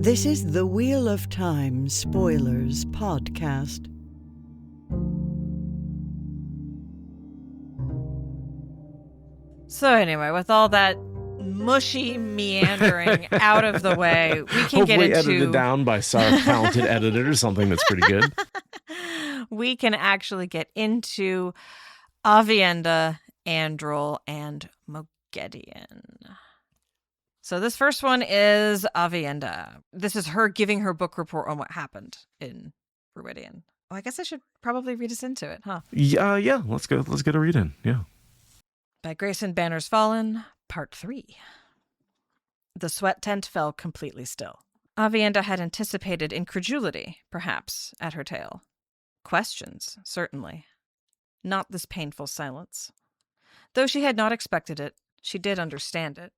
This is the Wheel of Time Spoilers podcast. So anyway, with all that mushy meandering out of the way, we can get into... Hopefully edited down by some talented editor or something that's pretty good. We can actually get into Aviendha, Androl, and Moghedien. So this first one is Aviendha. This is her giving her book report on what happened in Freudian. Oh, I guess I should probably read us into it, huh? Yeah. Let's go. Let's get a read in. Yeah. By Grayson Banners Fallen, Part 3. The sweat tent fell completely still. Aviendha had anticipated incredulity, perhaps, at her tale. Questions, certainly. Not this painful silence. Though she had not expected it, she did understand it.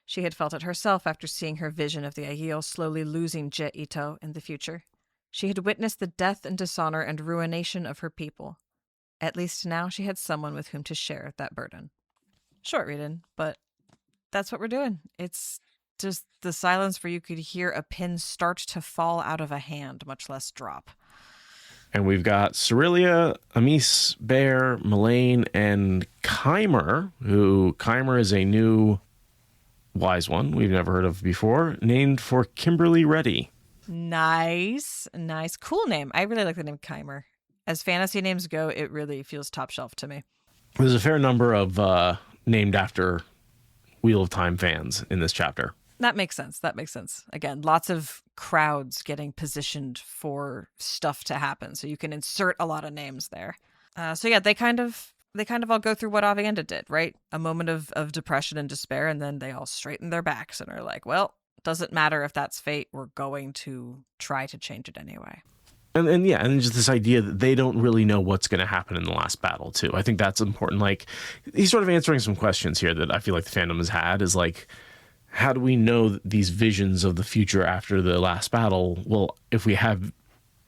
She had felt it herself after seeing her vision of the Aiel slowly losing Je Ito in the future. She had witnessed the death and dishonor and ruination of her people. At least now she had someone with whom to share that burden. Short reading, but that's what we're doing. It's just the silence where you could hear a pin start to fall out of a hand, much less drop. And we've got Cerelia, Amis, Bear, Melaine, and Keimer, who Keimer is a new wise one we've never heard of before, named for Kimberly Reddy. Nice. Cool name. I really like the name Keimer. As fantasy names go, it really feels top shelf to me. There's a fair number of named after Wheel of Time fans in this chapter. That makes sense. Again, lots of crowds getting positioned for stuff to happen. So you can insert a lot of names there. They kind of all go through what Aviendha did, right? A moment of depression and despair, and then they all straighten their backs and are like, well, doesn't matter if that's fate. We're going to try to change it anyway. And just this idea that they don't really know what's going to happen in the last battle, too. I think that's important. Like, he's sort of answering some questions here that I feel like the fandom has had, is like, how do we know these visions of the future after the last battle? Well, if we have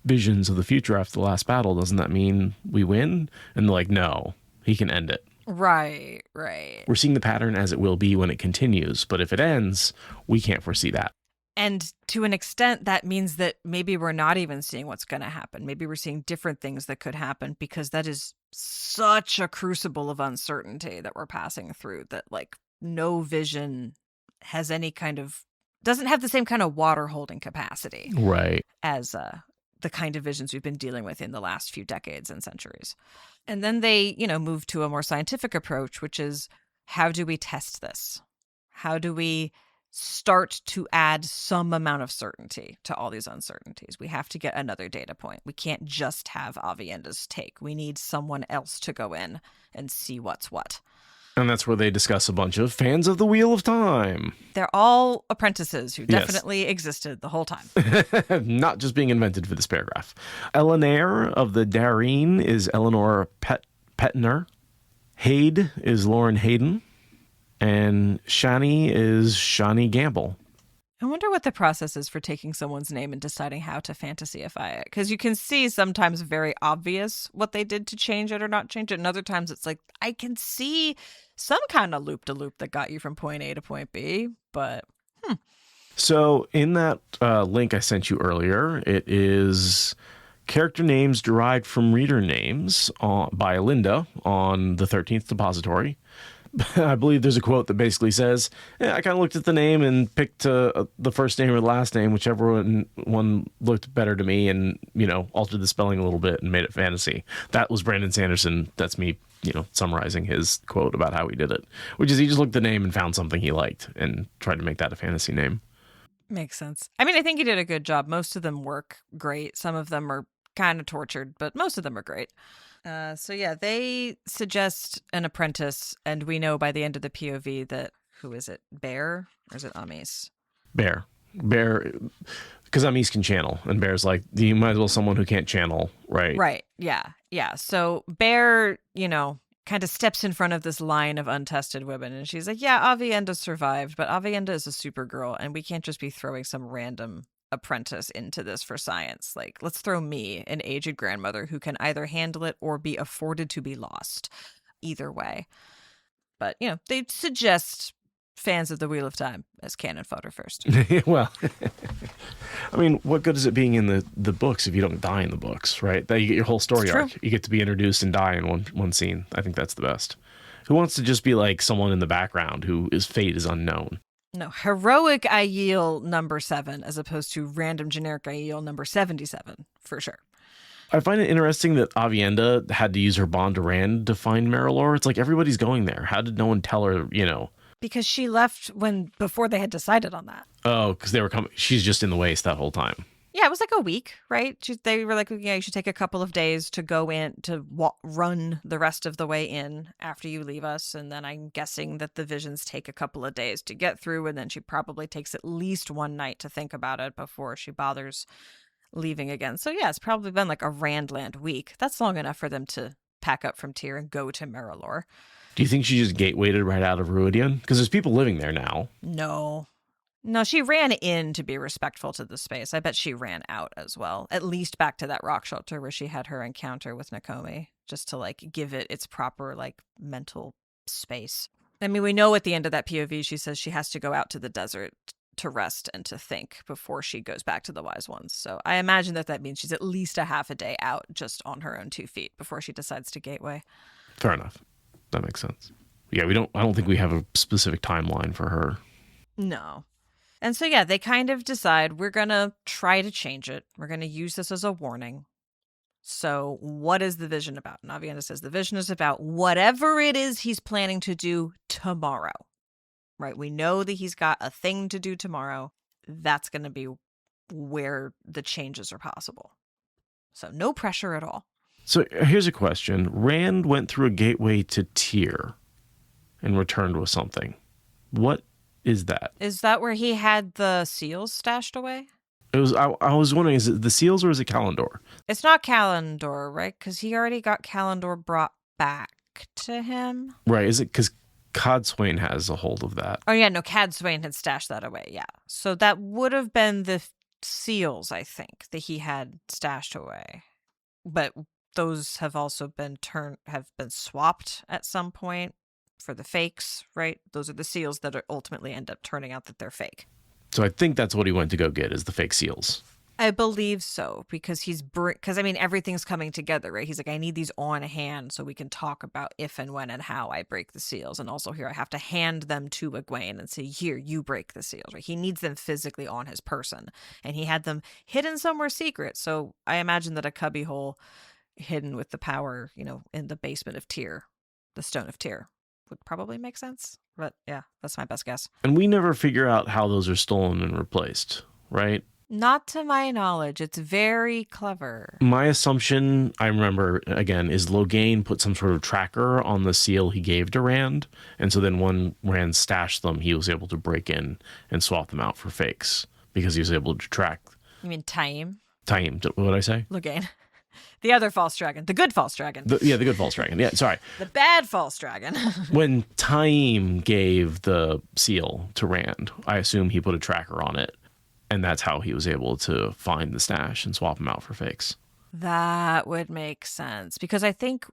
visions of the future after the last battle, doesn't that mean we win? And they're like, no, he can end it. Right. We're seeing the pattern as it will be when it continues, but if it ends, we can't foresee that. And to an extent, that means that maybe we're not even seeing what's going to happen. Maybe we're seeing different things that could happen, because that is such a crucible of uncertainty that we're passing through, that like no vision has any kind of, doesn't have the same kind of water holding capacity. Right. As the kind of visions we've been dealing with in the last few decades and centuries. And then they, move to a more scientific approach, which is, how do we test this? How do we start to add some amount of certainty to all these uncertainties? We have to get another data point. We can't just have Aviendha's take. We need someone else to go in and see what's what. And that's where they discuss a bunch of fans of the Wheel of Time. They're all apprentices who definitely existed the whole time. Not just being invented for this paragraph. Eleanor of the Darine is Eleanor Petner. Hade is Lauren Hayden. And Shani is Shani Gamble. I wonder what the process is for taking someone's name and deciding how to fantasyify it. Because you can see sometimes very obvious what they did to change it or not change it. And other times it's like, I can see some kind of loop-de-loop that got you from point A to point B. But, So in that link I sent you earlier, it is character names derived from reader names by Linda on the 13th Depository. I believe there's a quote that basically says, I kind of looked at the name and picked the first name or the last name, whichever one looked better to me, and, altered the spelling a little bit and made it fantasy. That was Brandon Sanderson. That's me, summarizing his quote about how he did it, which is he just looked at the name and found something he liked and tried to make that a fantasy name. Makes sense. I mean, I think he did a good job. Most of them work great. Some of them are kind of tortured, but most of them are great. They suggest an apprentice, and we know by the end of the POV that, who is it, Bear, or is it Amis? Bear, because Amis can channel, and Bear's like, you might as well someone who can't channel, right? Right, yeah. So Bear, kind of steps in front of this line of untested women, and she's like, yeah, Aviendha survived, but Aviendha is a Supergirl, and we can't just be throwing some random apprentice into this for science. Like, let's throw me, an aged grandmother who can either handle it or be afforded to be lost. Either way. But, they suggest fans of the Wheel of Time as canon fodder first. Well, I mean, what good is it being in the books if you don't die in the books, right? That you get your whole story arc. You get to be introduced and die in one scene. I think that's the best. Who wants to just be like someone in the background whose fate is unknown? No, heroic Aiel number 7 as opposed to random generic Aiel number 77, for sure. I find it interesting that Aviendha had to use her bond to Rand to find Marilor. It's like everybody's going there. How did no one tell her, Because she left before they had decided on that. Oh, because they were coming. She's just in the waste that whole time. Yeah, it was like a week, right? They were like, yeah, you should take a couple of days to go in to run the rest of the way in after you leave us. And then I'm guessing that the visions take a couple of days to get through. And then she probably takes at least one night to think about it before she bothers leaving again. So yeah, it's probably been like a Randland week. That's long enough for them to pack up from Tyr and go to Marilor. Do you think she just gatewayed right out of Ruidian? Because there's people living there now. No, she ran in to be respectful to the space. I bet she ran out as well, at least back to that rock shelter where she had her encounter with Nakomi, just to like give it its proper like mental space. I mean, we know at the end of that POV, she says she has to go out to the desert to rest and to think before she goes back to the Wise Ones. So I imagine that means she's at least a half a day out just on her own 2 feet before she decides to gateway. Fair enough. That makes sense. Yeah, I don't think we have a specific timeline for her. No. And so, yeah, they kind of decide we're going to try to change it. We're going to use this as a warning. So what is the vision about? And Aviendha says the vision is about whatever it is he's planning to do tomorrow. Right? We know that he's got a thing to do tomorrow. That's going to be where the changes are possible. So no pressure at all. So here's a question. Rand went through a gateway to Tyr and returned with something. What is that? Is that where he had the seals stashed away? It was. I was wondering, is it the seals or is it Kalendor? It's not Kalendor, right? Because he already got Kalendor brought back to him. Right. Is it because Codswain has a hold of that? Oh, yeah. No, Codswain had stashed that away. Yeah. So that would have been the seals, I think, that he had stashed away. But those have also been swapped at some point for the fakes, right? Those are the seals that ultimately end up turning out that they're fake. So I think that's what he went to go get, is the fake seals. I believe so, because everything's coming together, right? He's like, I need these on hand so we can talk about if and when and how I break the seals. And also here, I have to hand them to Egwene and say, here, you break the seals, right? He needs them physically on his person. And he had them hidden somewhere secret. So I imagine that a cubbyhole hidden with the power, in the basement of Tyr, the Stone of Tyr, would probably make sense. But yeah, that's my best guess. And we never figure out how those are stolen and replaced, right? Not to my knowledge. It's very clever. My assumption, I remember, again, is Logain put some sort of tracker on the seal he gave to Rand. And so then when Rand stashed them, he was able to break in and swap them out for fakes because he was able to track. You mean Taim? Taim, what did I say? Logain. The other false dragon. The good false dragon. The good false dragon. Yeah, sorry. The bad false dragon. When Taim gave the seal to Rand, I assume he put a tracker on it. And that's how he was able to find the stash and swap them out for fakes. That would make sense. Because I think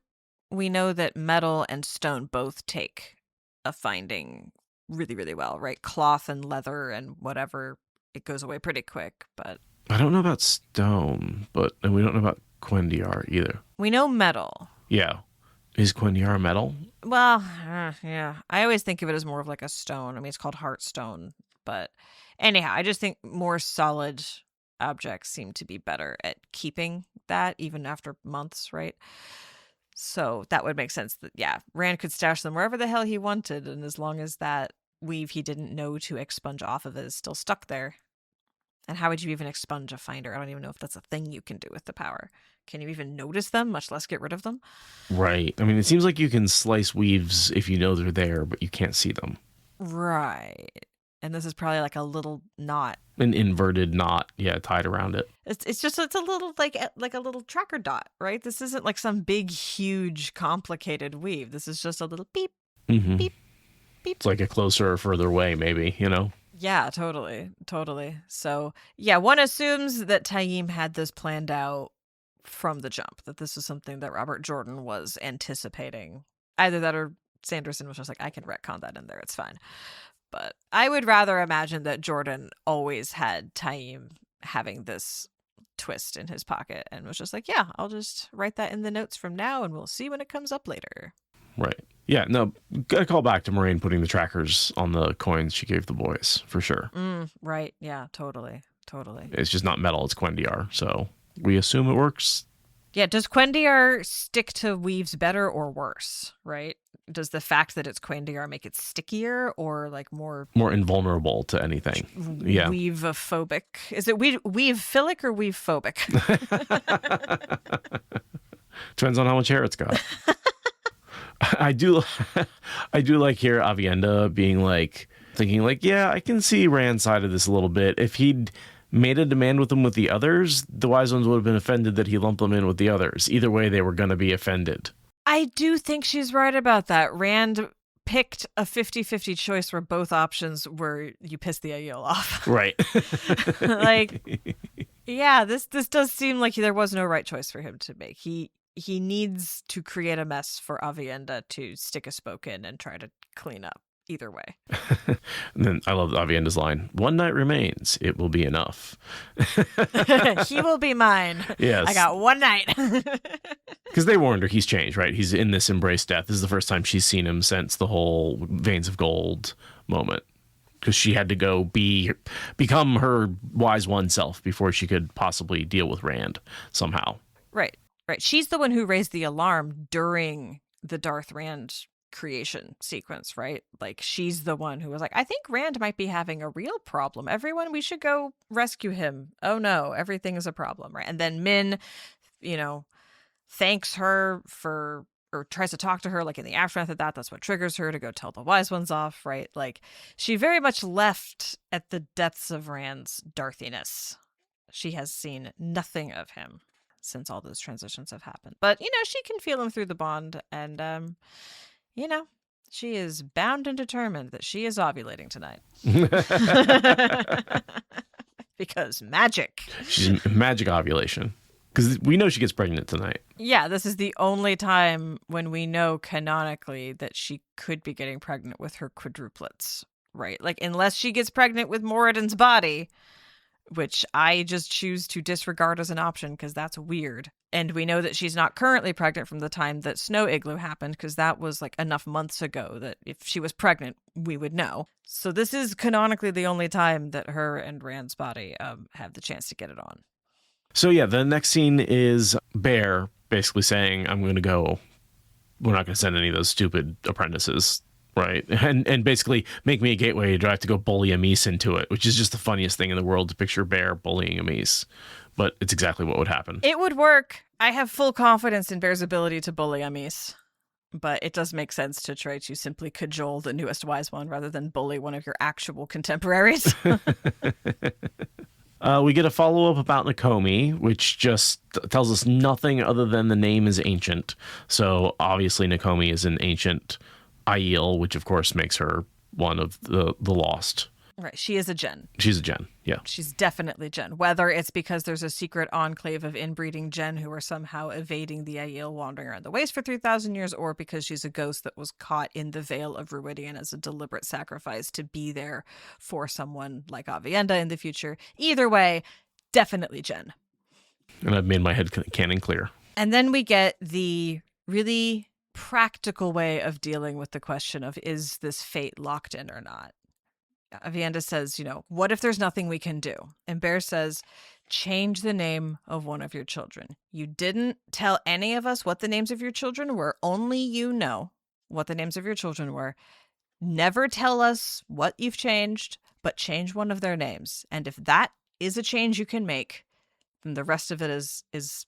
we know that metal and stone both take a finding really, really well, right? Cloth and leather and whatever, it goes away pretty quick. But I don't know about stone, and we don't know about Quendiar either. We know metal. Yeah. Is Quendiar metal? Well, yeah. I always think of it as more of like a stone. I mean, it's called Heartstone. But anyhow, I just think more solid objects seem to be better at keeping that even after months, right? So that would make sense that, yeah, Rand could stash them wherever the hell he wanted. And as long as that weave he didn't know to expunge off of it is still stuck there. And how would you even expunge a finder? I don't even know if that's a thing you can do with the power. Can you even notice them, much less get rid of them? Right. I mean, it seems like you can slice weaves if you know they're there, but you can't see them. Right. And this is probably like a little knot. An inverted knot, yeah, tied around it. It's a little like a little tracker dot, right? This isn't like some big, huge, complicated weave. This is just a little beep, beep, beep. It's like a closer or further away, maybe, Yeah, totally. So, yeah, one assumes that Taim had this planned out from the jump, that this is something that Robert Jordan was anticipating. Either that or Sanderson was just like, I can retcon that in there. It's fine. But I would rather imagine that Jordan always had Taim having this twist in his pocket and was just like, yeah, I'll just write that in the notes from now and we'll see when it comes up later. Right. Yeah, no, gotta call back to Moraine putting the trackers on the coins she gave the boys, for sure. Right. Yeah, totally. It's just not metal, it's Quendiar, so we assume it works. Yeah, does Quendiar stick to weaves better or worse, right? Does the fact that it's Quendiar make it stickier or like more invulnerable to anything? Yeah. Weave-phobic. Is it weave-philic or weave-phobic? Depends on how much hair it's got. I do like here Aviendha being like, thinking like, yeah, I can see Rand's side of this a little bit. If he'd made a demand with them with the others, the wise ones would have been offended that he lumped them in with the others. Either way, they were going to be offended. I do think she's right about that. Rand picked a 50-50 choice where both options were you piss the Aiel off. Right. Like, yeah, this does seem like there was no right choice for him to make. He needs to create a mess for Aviendha to stick a spoke in and try to clean up. Either way. And then I love Aviendha's line, "One night remains, it will be enough." He will be mine. Yes. I got one night. Because they warned her he's changed, right? He's in this embrace death. This is the first time she's seen him since the whole Veins of Gold moment. Because she had to go become her wise one self before she could possibly deal with Rand somehow. Right. She's the one who raised the alarm during the Darth Rand creation sequence, right? Like, she's the one who was like, I think Rand might be having a real problem. Everyone, we should go rescue him. Oh no, everything is a problem, right? And then Min, thanks her for, or tries to talk to her, like in the aftermath of that. That's what triggers her to go tell the wise ones off, right? Like, she very much left at the depths of Rand's Darthiness. She has seen nothing of him since all those transitions have happened. But, she can feel him through the bond, and, she is bound and determined that she is ovulating tonight. Because magic. She's magic ovulation. Because we know she gets pregnant tonight. Yeah, this is the only time when we know canonically that she could be getting pregnant with her quadruplets, right? Like, unless she gets pregnant with Moghedien's body, which I just choose to disregard as an option because that's weird. And we know that she's not currently pregnant from the time that Snow Igloo happened, because that was like enough months ago that if she was pregnant, we would know. So this is canonically the only time that her and Rand's body have the chance to get it on. So yeah, the next scene is Bear basically saying, I'm going to go. We're not going to send any of those stupid apprentices. Right. And basically make me a gateway. Do I have to go bully Amis into it? Which is just the funniest thing in the world to picture Bear bullying Amis. But it's exactly what would happen. It would work. I have full confidence in Bear's ability to bully Amis. But it does make sense to try to simply cajole the newest wise one rather than bully one of your actual contemporaries. We get a follow-up about Nakomi, which just tells us nothing other than the name is ancient. So obviously Nakomi is an ancient Aiel, which of course makes her one of the lost. Right. She is a Gen. She's a Gen, yeah. She's definitely Gen. Whether it's because there's a secret enclave of inbreeding Gen who are somehow evading the Aiel wandering around the waste for 3,000 years, or because she's a ghost that was caught in the Veil of Ruidian as a deliberate sacrifice to be there for someone like Aviendha in the future. Either way, definitely Gen. And I've made my head canon clear. And then we get the really practical way of dealing with the question of, is this fate locked in or not? Aviendha says, what if there's nothing we can do? And Bear says, change the name of one of your children. You didn't tell any of us what the names of your children were. Only you know what the names of your children were. Never tell us what you've changed, but change one of their names. And if that is a change you can make, then the rest of it is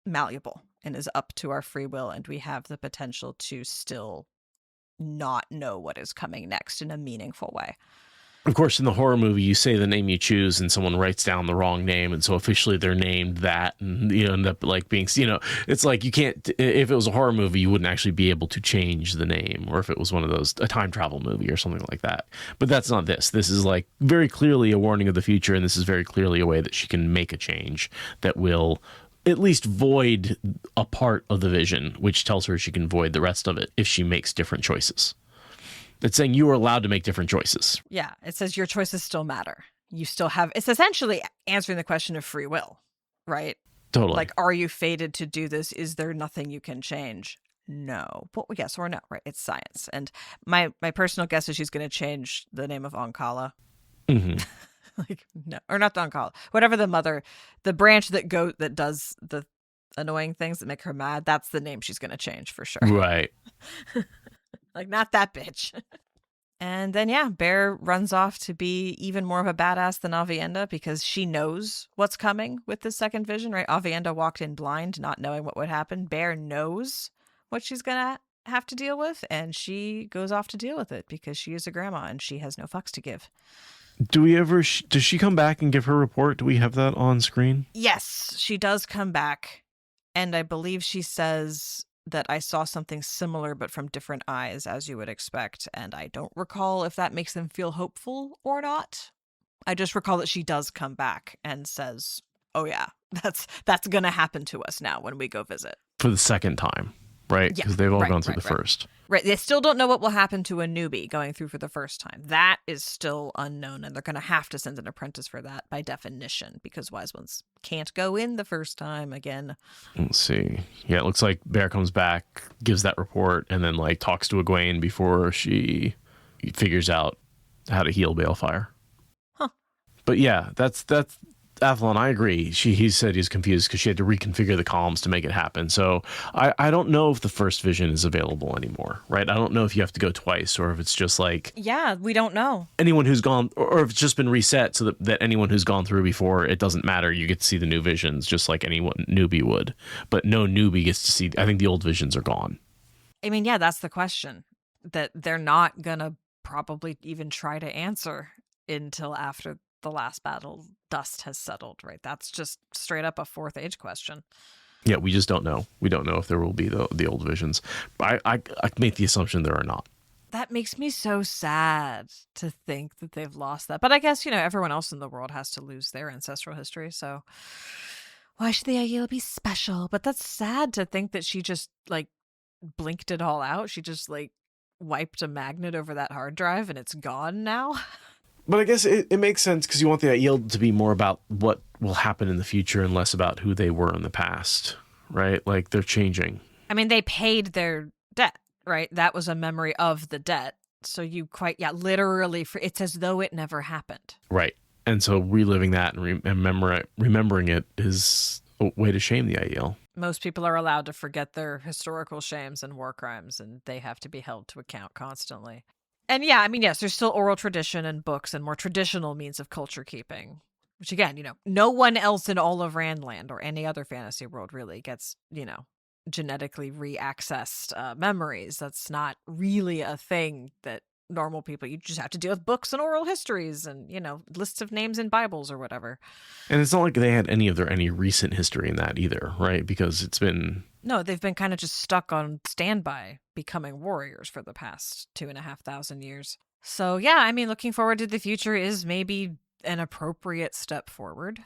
malleable and is up to our free will. And we have the potential to still not know what is coming next in a meaningful way. Of course, in the horror movie, you say the name you choose and someone writes down the wrong name. And so officially they're named that. And you end up like being, it's like you can't, if it was a horror movie, you wouldn't actually be able to change the name. Or if it was one of those, a time travel movie or something like that. But that's not this. This is like very clearly a warning of the future. And this is very clearly a way that she can make a change that will at least void a part of the vision, which tells her she can void the rest of it if she makes different choices. It's saying you are allowed to make different choices. Yeah, it says your choices still matter. You still have, it's essentially answering the question of free will, right? Totally. Like, are you fated to do this? Is there nothing you can change? No. But yes or no, right? It's science. And my personal guess is she's going to change the name of Onkala. Mm-hmm. Like, no, or not the Onkala. Whatever the branch that does the annoying things that make her mad, that's the name she's going to change for sure. Right. Like, not that bitch. And then, yeah, Bear runs off to be even more of a badass than Aviendha because she knows what's coming with the second vision, right? Aviendha walked in blind, not knowing what would happen. Bear knows what she's going to have to deal with, and she goes off to deal with it because she is a grandma and she has no fucks to give. Does she come back and give her report? Do we have that on screen? Yes, she does come back, and I believe she says that I saw something similar but from different eyes, as you would expect, and I don't recall if that makes them feel hopeful or not. I just recall that she does come back and says, oh yeah, that's gonna happen to us now when we go visit. For the second time, right? Because they've all gone through the first. Right, they still don't know what will happen to a newbie going through for the first time. That is still unknown, and they're going to have to send an apprentice for that by definition, because wise ones can't go in the first time again. Let's see. Yeah, it looks like Bear comes back, gives that report, and then like talks to Egwene before she figures out how to heal Balefire. Huh. But yeah, that's Athlon, I agree. He said he's confused because she had to reconfigure the columns to make it happen. So I don't know if the first vision is available anymore, right? I don't know if you have to go twice or if it's just like... Yeah, we don't know. Anyone who's gone, or if it's just been reset so that anyone who's gone through before, it doesn't matter. You get to see the new visions just like anyone newbie would. But no newbie gets to see... I think the old visions are gone. I mean, yeah, that's the question that they're not going to probably even try to answer until after the last battle dust has settled, right? That's just straight up a fourth age question. Yeah, we just don't know. We don't know if there will be the old visions. I make the assumption there are not. That makes me so sad to think that they've lost that. But I guess, everyone else in the world has to lose their ancestral history, so why should the Aiel be special? But that's sad to think that she just, blinked it all out. She just, wiped a magnet over that hard drive and it's gone now. But I guess it makes sense because you want the Aiel to be more about what will happen in the future and less about who they were in the past, right? Like, they're changing. I mean, they paid their debt, right? That was a memory of the debt. So you literally, it's as though it never happened. Right. And so reliving that and remembering it is a way to shame the Aiel. Most people are allowed to forget their historical shames and war crimes, and they have to be held to account constantly. And yeah, I mean, yes, there's still oral tradition and books and more traditional means of culture keeping, which again, no one else in all of Randland or any other fantasy world really gets, genetically re-accessed memories. That's not really a thing that normal people, you just have to deal with books and oral histories and, lists of names in Bibles or whatever. And it's not like they had any recent history in that either, right? Because it's been... No, they've been kind of just stuck on standby, becoming warriors for the past 2,500 years. So yeah, I mean, looking forward to the future is maybe an appropriate step forward.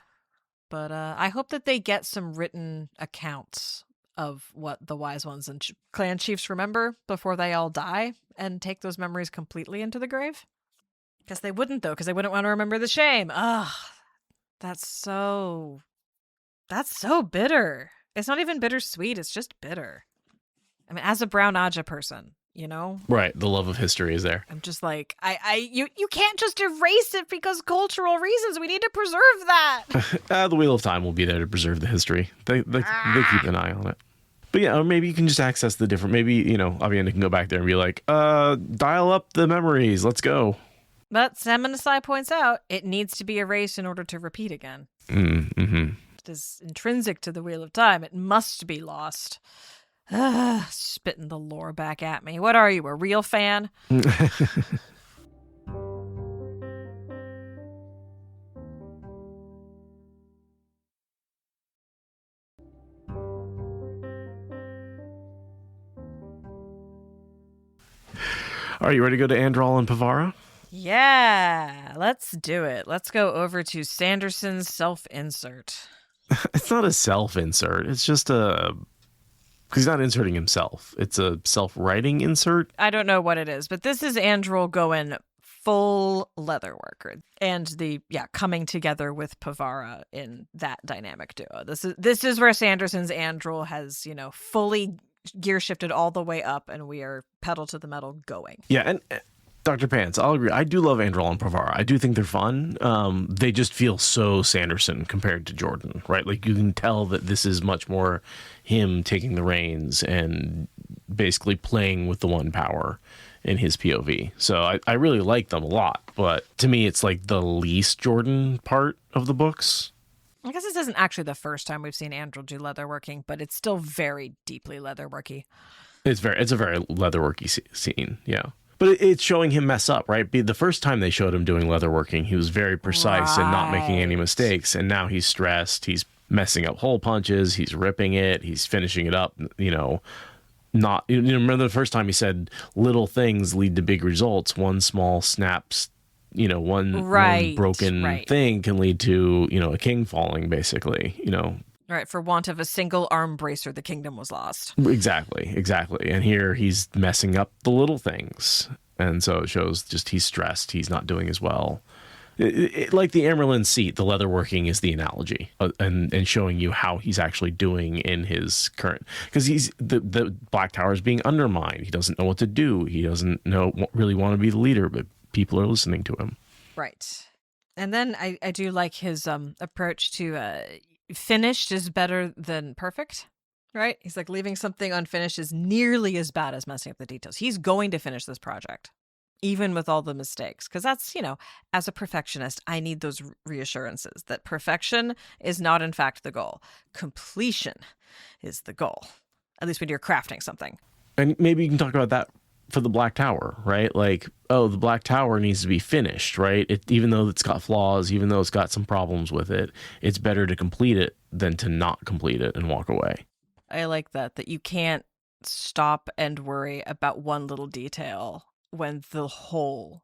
But I hope that they get some written accounts of what the wise ones and clan chiefs remember before they all die and take those memories completely into the grave. Because they wouldn't, though, because they wouldn't want to remember the shame. Ugh, that's so bitter. It's not even bittersweet. It's just bitter. I mean, as a brown Aja person, Right. The love of history is there. I'm just like, you can't just erase it because cultural reasons. We need to preserve that. The Wheel of Time will be there to preserve the history. They keep an eye on it. But yeah, or maybe you can just access the different, maybe, Aviendha can go back there and be like, dial up the memories. Let's go. But Samanasai points out it needs to be erased in order to repeat again. Mm-hmm. It is intrinsic to the Wheel of Time. It must be lost. Spitting the lore back at me. What are you, a real fan? Are you ready to go to Androl and Pevara? Yeah, let's do it. Let's go over to Sanderson's self-insert. It's not a self-insert. It's just a Because he's not inserting himself. It's a self-writing insert. I don't know what it is, but this is Androl going full leatherworker, and the coming together with Pevara in that dynamic duo. This is where Sanderson's Androl has fully gear shifted all the way up, and we are pedal to the metal going. Yeah, and Dr. Pants, I'll agree. I do love Androl and Pevara. I do think they're fun. They just feel so Sanderson compared to Jordan, right? Like you can tell that this is much more him taking the reins and basically playing with the one power in his POV. So I really like them a lot, but to me it's like the least Jordan part of the books. I guess this isn't actually the first time we've seen Androl do leatherworking, but it's still very deeply leatherworky. It's a very leatherworky scene, yeah. But it's showing him mess up, right? The first time they showed him doing leatherworking, he was very precise and not making any mistakes, and now he's stressed, he's messing up hole punches, he's ripping it, he's finishing it up, not, remember the first time he said little things lead to big results. One small snaps, one broken thing can lead to, a king falling, basically, Right, for want of a single arm bracer, the kingdom was lost. Exactly. And here he's messing up the little things. And so it shows just he's stressed, he's not doing as well. Like the Amerlin seat, the leatherworking is the analogy, and showing you how he's actually doing in his current, because he's the Black Tower is being undermined. He doesn't know what to do. He doesn't really want to be the leader, but people are listening to him. Right. And then I do like his approach to finished is better than perfect. Right? He's like, leaving something unfinished is nearly as bad as messing up the details. He's going to finish this project, even with all the mistakes. Because that's, as a perfectionist, I need those reassurances that perfection is not, in fact, the goal. Completion is the goal, at least when you're crafting something. And maybe you can talk about that for the Black Tower, right? Like, the Black Tower needs to be finished, right? Even though it's got flaws, even though it's got some problems with it, it's better to complete it than to not complete it and walk away. I like that you can't stop and worry about one little detail when the whole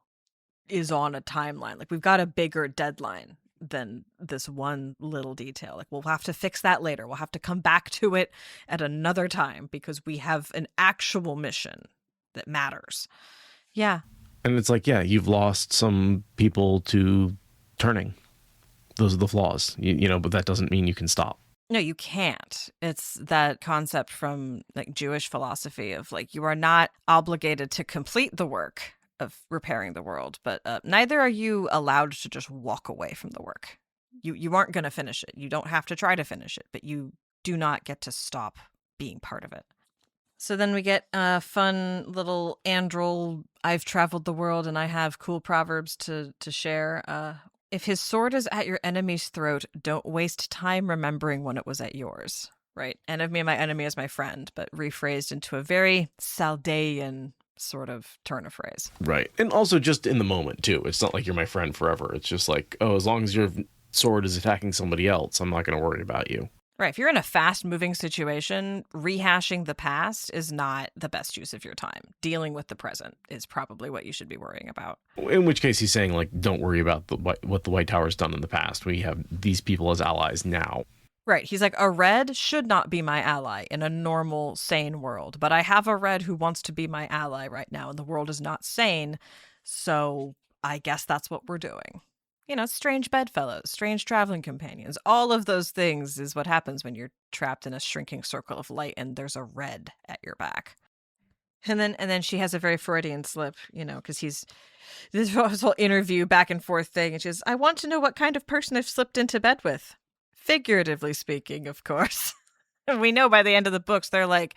is on a timeline. Like, we've got a bigger deadline than this one little detail. Like, we'll have to fix that later. We'll have to come back to it at another time because we have an actual mission that matters. Yeah. And it's like, you've lost some people to turning. Those are the flaws, but that doesn't mean you can stop. No, you can't. It's that concept from like Jewish philosophy of like, you are not obligated to complete the work of repairing the world, but neither are you allowed to just walk away from the work. You aren't going to finish it. You don't have to try to finish it, but you do not get to stop being part of it. So then we get a fun little Androl, I've traveled the world and I have cool proverbs to share. If his sword is at your enemy's throat, don't waste time remembering when it was at yours. Right? Enemy, my enemy is my friend, but rephrased into a very Saldean sort of turn of phrase. Right. And also just in the moment, too. It's not like you're my friend forever. It's just like, as long as your sword is attacking somebody else, I'm not going to worry about you. Right. If you're in a fast-moving situation, rehashing the past is not the best use of your time. Dealing with the present is probably what you should be worrying about. In which case he's saying, like, don't worry about what the White Tower's done in the past. We have these people as allies now. Right. He's like, a red should not be my ally in a normal, sane world. But I have a red who wants to be my ally right now, and the world is not sane. So I guess that's what we're doing. Strange bedfellows, strange traveling companions, all of those things is what happens when you're trapped in a shrinking circle of light and there's a red at your back. And then she has a very Freudian slip, because this whole interview back and forth thing. And she says, I want to know what kind of person I've slipped into bed with. Figuratively speaking, of course. And we know by the end of the books, they're like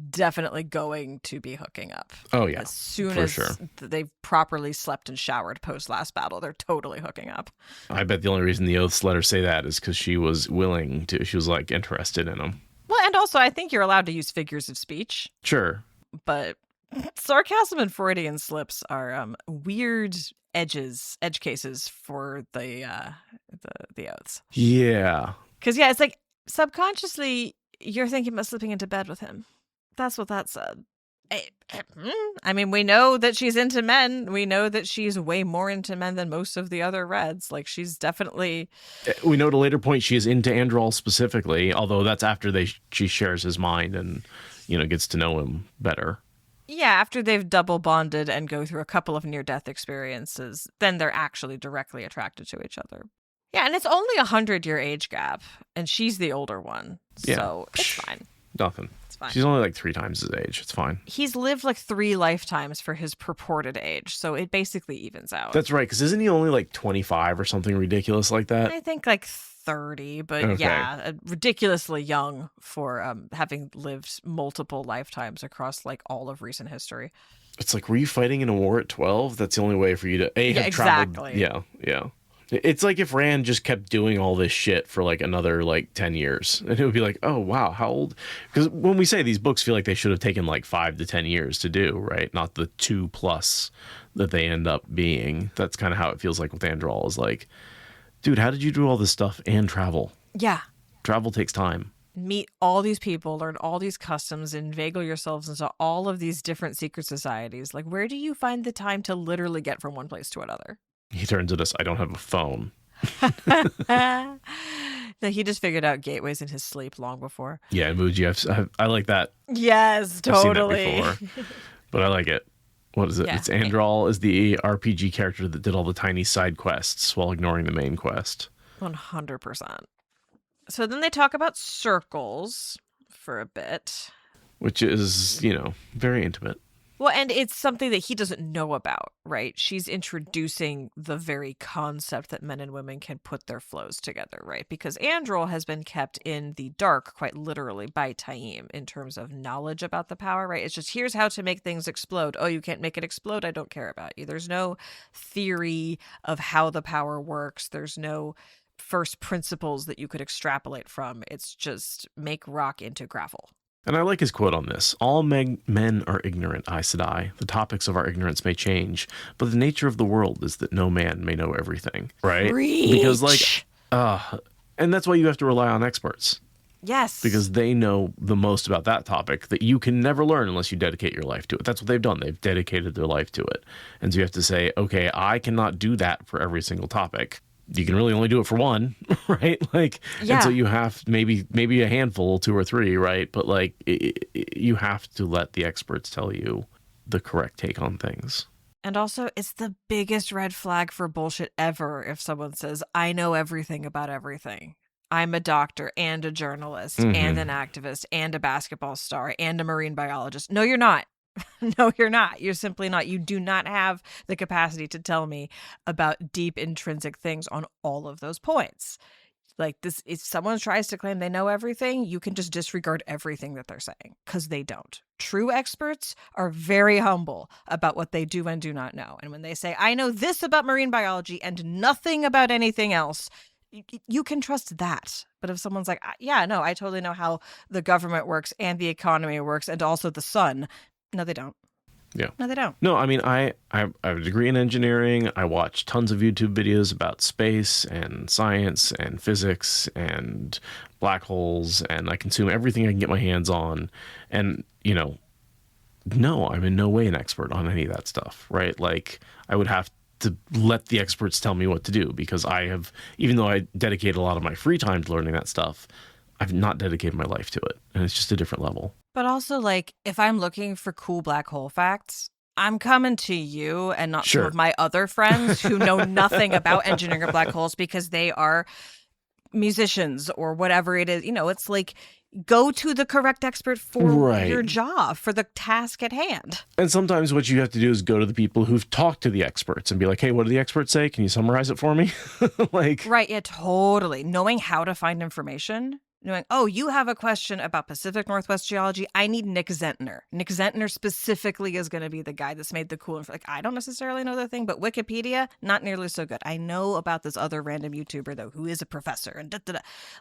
definitely going to be hooking up. Oh, yeah. As soon as they've properly slept and showered post last battle, they're totally hooking up. I bet the only reason the oaths let her say that is because she was willing to. She was like interested in him. Well, and also I think you're allowed to use figures of speech. Sure. But sarcasm and Freudian slips are weird edge cases for the oaths. Yeah. Because, it's like subconsciously you're thinking about slipping into bed with him. That's what that said. I mean, we know that she's into men. We know that she's way more into men than most of the other Reds. Like, she's definitely... We know at a later point she is into Androl specifically, although that's after she shares his mind and, gets to know him better. Yeah, after they've double bonded and go through a couple of near-death experiences, then they're actually directly attracted to each other. Yeah, and it's only 100-year age gap, and she's the older one, so it's fine. Nothing. It's fine. She's only like 3 times his age. It's fine. He's lived like 3 lifetimes for his purported age, so it basically evens out. That's right, because isn't he only like 25 or something ridiculous like that? I think like 30, but Okay. Ridiculously young for having lived multiple lifetimes across like all of recent history. It's like, were you fighting in a war at 12? That's the only way for you to have traveled. Exactly. Yeah. It's like if Rand just kept doing all this shit for like another like 10 years. And it would be like, oh, wow, how old? Because when we say these books feel like they should have taken like 5 to 10 years to do, right? Not the 2+ that they end up being. That's kind of how it feels like with Androl is like, dude, how did you do all this stuff and travel? Yeah. Travel takes time. Meet all these people, learn all these customs, inveigle yourselves into all of these different secret societies. Like, where do you find the time to literally get from one place to another? He turns at us, I don't have a phone. No, he just figured out gateways in his sleep long before. Yeah, Muji, I like that. Yes, totally. I've seen that before, but I like it. What is it? Yeah. It's Androl is the RPG character that did all the tiny side quests while ignoring the main quest. 100%. So then they talk about circles for a bit. Which is, very intimate. Well, and it's something that he doesn't know about, right? She's introducing the very concept that men and women can put their flows together, right? Because Androl has been kept in the dark, quite literally, by Taim in terms of knowledge about the power, right? It's just, here's how to make things explode. Oh, you can't make it explode? I don't care about you. There's no theory of how the power works. There's no first principles that you could extrapolate from. It's just make rock into gravel. And I like his quote on this. All men are ignorant, Aes Sedai. The topics of our ignorance may change, but the nature of the world is that no man may know everything. Right? Preach. Because and that's why you have to rely on experts. Yes. Because they know the most about that topic that you can never learn unless you dedicate your life to it. That's what they've done. They've dedicated their life to it. And so you have to say, okay, I cannot do that for every single topic. You can really only do it for one, right? Like, yeah. And so you have maybe a handful, 2 or 3, right? But like, you have to let the experts tell you the correct take on things. And also, it's the biggest red flag for bullshit ever if someone says, I know everything about everything. I'm a doctor and a journalist and an activist and a basketball star and a marine biologist. No, you're not. No, you're not. You're simply not. You do not have the capacity to tell me about deep intrinsic things on all of those points. Like this, if someone tries to claim they know everything, you can just disregard everything that they're saying because they don't. True experts are very humble about what they do and do not know. And when they say, I know this about marine biology and nothing about anything else, you can trust that. But if someone's like, yeah, no, I totally know how the government works and the economy works and also the sun. No, they don't. Yeah. No, they don't. No, I mean, I have a degree in engineering. I watch tons of YouTube videos about space and science and physics and black holes, and I consume everything I can get my hands on. And, no, I'm in no way an expert on any of that stuff, right? Like, I would have to let the experts tell me what to do because I have, even though I dedicate a lot of my free time to learning that stuff, I've not dedicated my life to it. And it's just a different level. But also, like, if I'm looking for cool black hole facts, I'm coming to you and not some of my other friends who know nothing about engineering or black holes because they are musicians or whatever it is. It's like, go to the correct expert for your job, for the task at hand. And sometimes what you have to do is go to the people who've talked to the experts and be like, hey, what do the experts say? Can you summarize it for me? Right, yeah, totally. Knowing how to find information. Knowing, oh, you have a question about Pacific Northwest geology. I need Nick Zentner. Nick Zentner specifically is going to be the guy that's made the cool info. Like, I don't necessarily know the thing, but Wikipedia, not nearly so good. I know about this other random YouTuber, though, who is a professor. And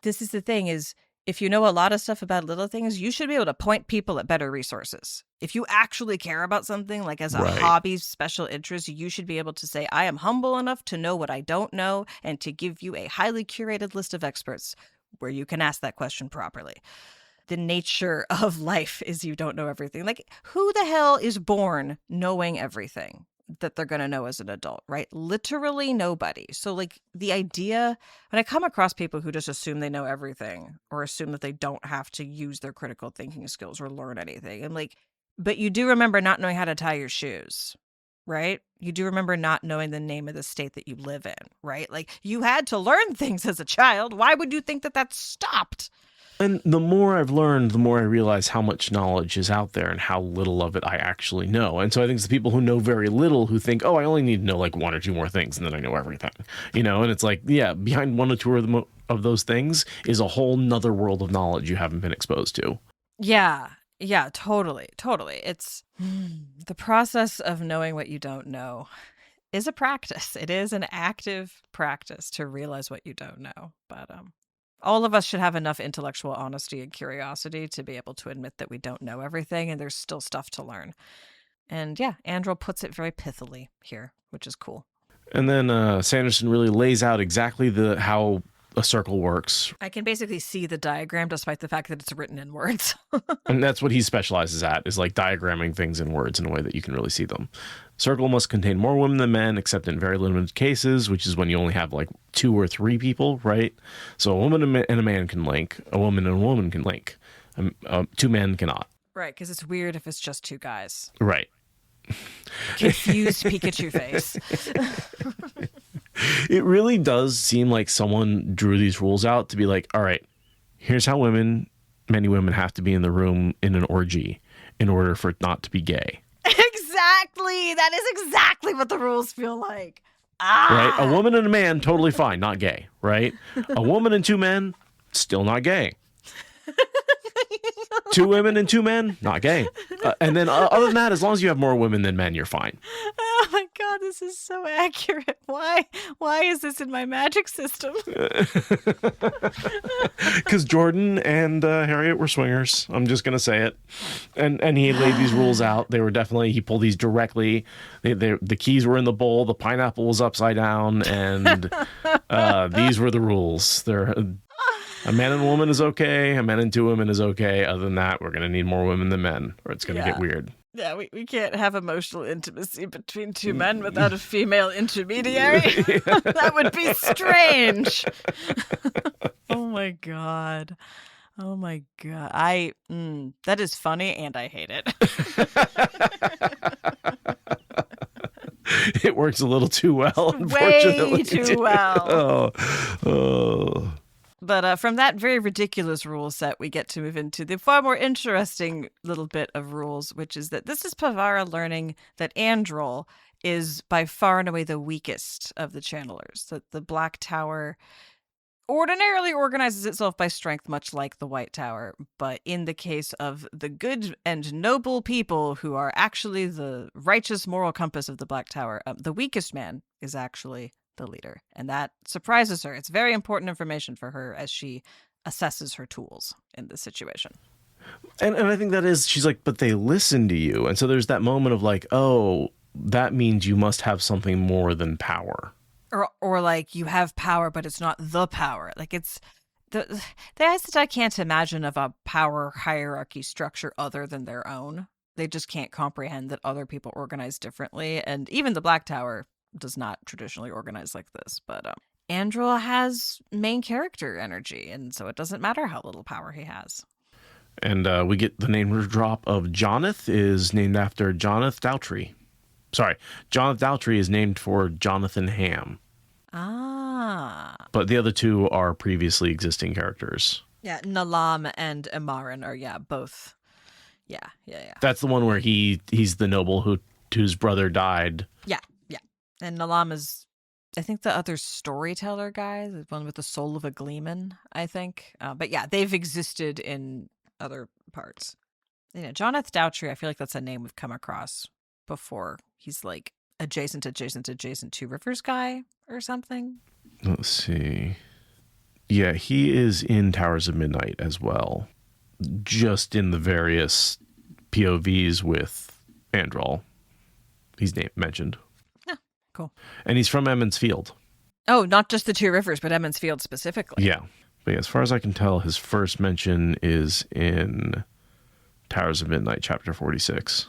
This is the thing is, if you know a lot of stuff about little things, you should be able to point people at better resources. If you actually care about something, like as a hobby, special interest, you should be able to say, I am humble enough to know what I don't know and to give you a highly curated list of experts where you can ask that question properly. the nature of life is you don't know everything. Like, who the hell is born knowing everything that they're going to know as an adult, right? Literally nobody. So, like, the idea, when I come across people who just assume they know everything or assume that they don't have to use their critical thinking skills or learn anything, I'm like, but you do remember not knowing how to tie your shoes, right? You do remember not knowing the name of the state that you live in, right? Like, you had to learn things as a child. Why would you think that that stopped? And the more I've learned, the more I realize how much knowledge is out there and how little of it I actually know. And so I think it's the people who know very little who think, oh, I only need to know like one or two more things and then I know everything, you know? And it's like, yeah, behind one or two of those things is a whole nother world of knowledge you haven't been exposed to. Yeah, totally. It's the process of knowing what you don't know is a practice. It is an active practice to realize what you don't know. But all of us should have enough intellectual honesty and curiosity to be able to admit that we don't know everything and there's still stuff to learn. And yeah, Androl puts it very pithily here, which is cool. And then Sanderson really lays out exactly how a circle works. I can basically see the diagram despite the fact that it's written in words. And that's what he specializes at, is like diagramming things in words in a way that you can really see them. Circle must contain more women than men, except in very limited cases, which is when you only have like 2 or 3 people, right? So a woman and a man can link. A woman and a woman can link. 2 men cannot. Right, because it's weird if it's just 2 guys. Right. Confused Pikachu face. It really does seem like someone drew these rules out to be like, all right, here's how many women have to be in the room in an orgy in order for it not to be gay. Exactly. That is exactly what the rules feel like. Right? A woman and a man, totally fine, not gay, right? A woman and 2 men, still not gay. 2 women and 2 men, not gay. And then other than that, as long as you have more women than men, you're fine. Oh my God, this is so accurate. Why is this in my magic system? Because Jordan and Harriet were swingers. I'm just going to say it. And he laid these rules out. They were definitely, he pulled these directly. The keys were in the bowl. The pineapple was upside down. And these were the rules. A man and a woman is okay. A man and 2 women is okay. Other than that, we're going to need more women than men, or it's going to get weird. Yeah, we can't have emotional intimacy between 2 men without a female intermediary. That would be strange. Oh my God. That is funny and I hate it. It works a little too well, unfortunately. Way too well. Oh. But from that very ridiculous rule set, we get to move into the far more interesting little bit of rules, which is that this is Pevara learning that Androl is by far and away the weakest of the channelers. That the Black Tower ordinarily organizes itself by strength, much like the White Tower. But in the case of the good and noble people who are actually the righteous moral compass of the Black Tower, the weakest man is actually the leader. And that surprises her. It's very important information for her as she assesses her tools in this situation. And I think that is, she's like, but they listen to you. And so there's that moment of like, oh, that means you must have something more than power. Or like you have power, but it's not the power. Like it's I can't imagine of a power hierarchy structure other than their own. They just can't comprehend that other people organize differently. And even the Black Tower does not traditionally organize like this. But Androl has main character energy, and so it doesn't matter how little power he has. And we get the name drop of Jonath is named after Jonath Dowtry. Sorry, Jonath Dowtry is named for Jonathan Ham. Ah. But the other 2 are previously existing characters. Yeah, Nalam and Amaran are, both. Yeah. That's the one where he's the noble whose brother died. Yeah. And Nalam is, I think, the other storyteller guy, the one with the soul of a gleeman, I think. But yeah, they've existed in other parts. Jonath Dowtry, I feel like that's a name we've come across before. He's like adjacent to Rivers guy or something. Let's see. Yeah, he is in Towers of Midnight as well. Just in the various POVs with Androl. He's mentioned. Cool. And he's from Emmons Field. Oh, not just the 2 rivers, but Emmons Field specifically. Yeah. But yeah, as far as I can tell, his first mention is in Towers of Midnight, chapter 46.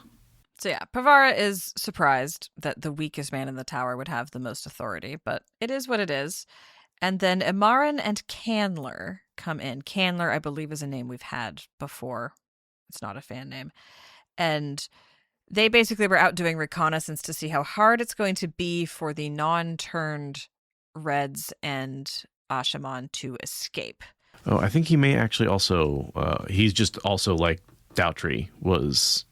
So yeah, Pevara is surprised that the weakest man in the tower would have the most authority, but it is what it is. And then Imaran and Candler come in. Candler, I believe, is a name we've had before. It's not a fan name. And they basically were out doing reconnaissance to see how hard it's going to be for the non-turned Reds and Ashaman to escape. Oh, I think he may actually also, he's just also like Doubtry was...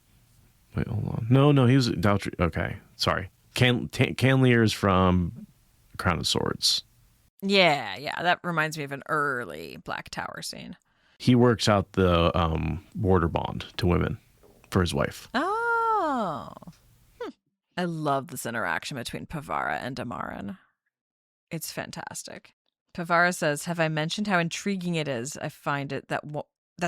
Wait, hold on. No, he was Doubtry. Okay, sorry. Canlier is from Crown of Swords. Yeah, that reminds me of an early Black Tower scene. He works out the border bond to women for his wife. Oh. I love this interaction between Pevara and Imaran. It's fantastic. Pevara says, "Have I mentioned how intriguing it is? I find it that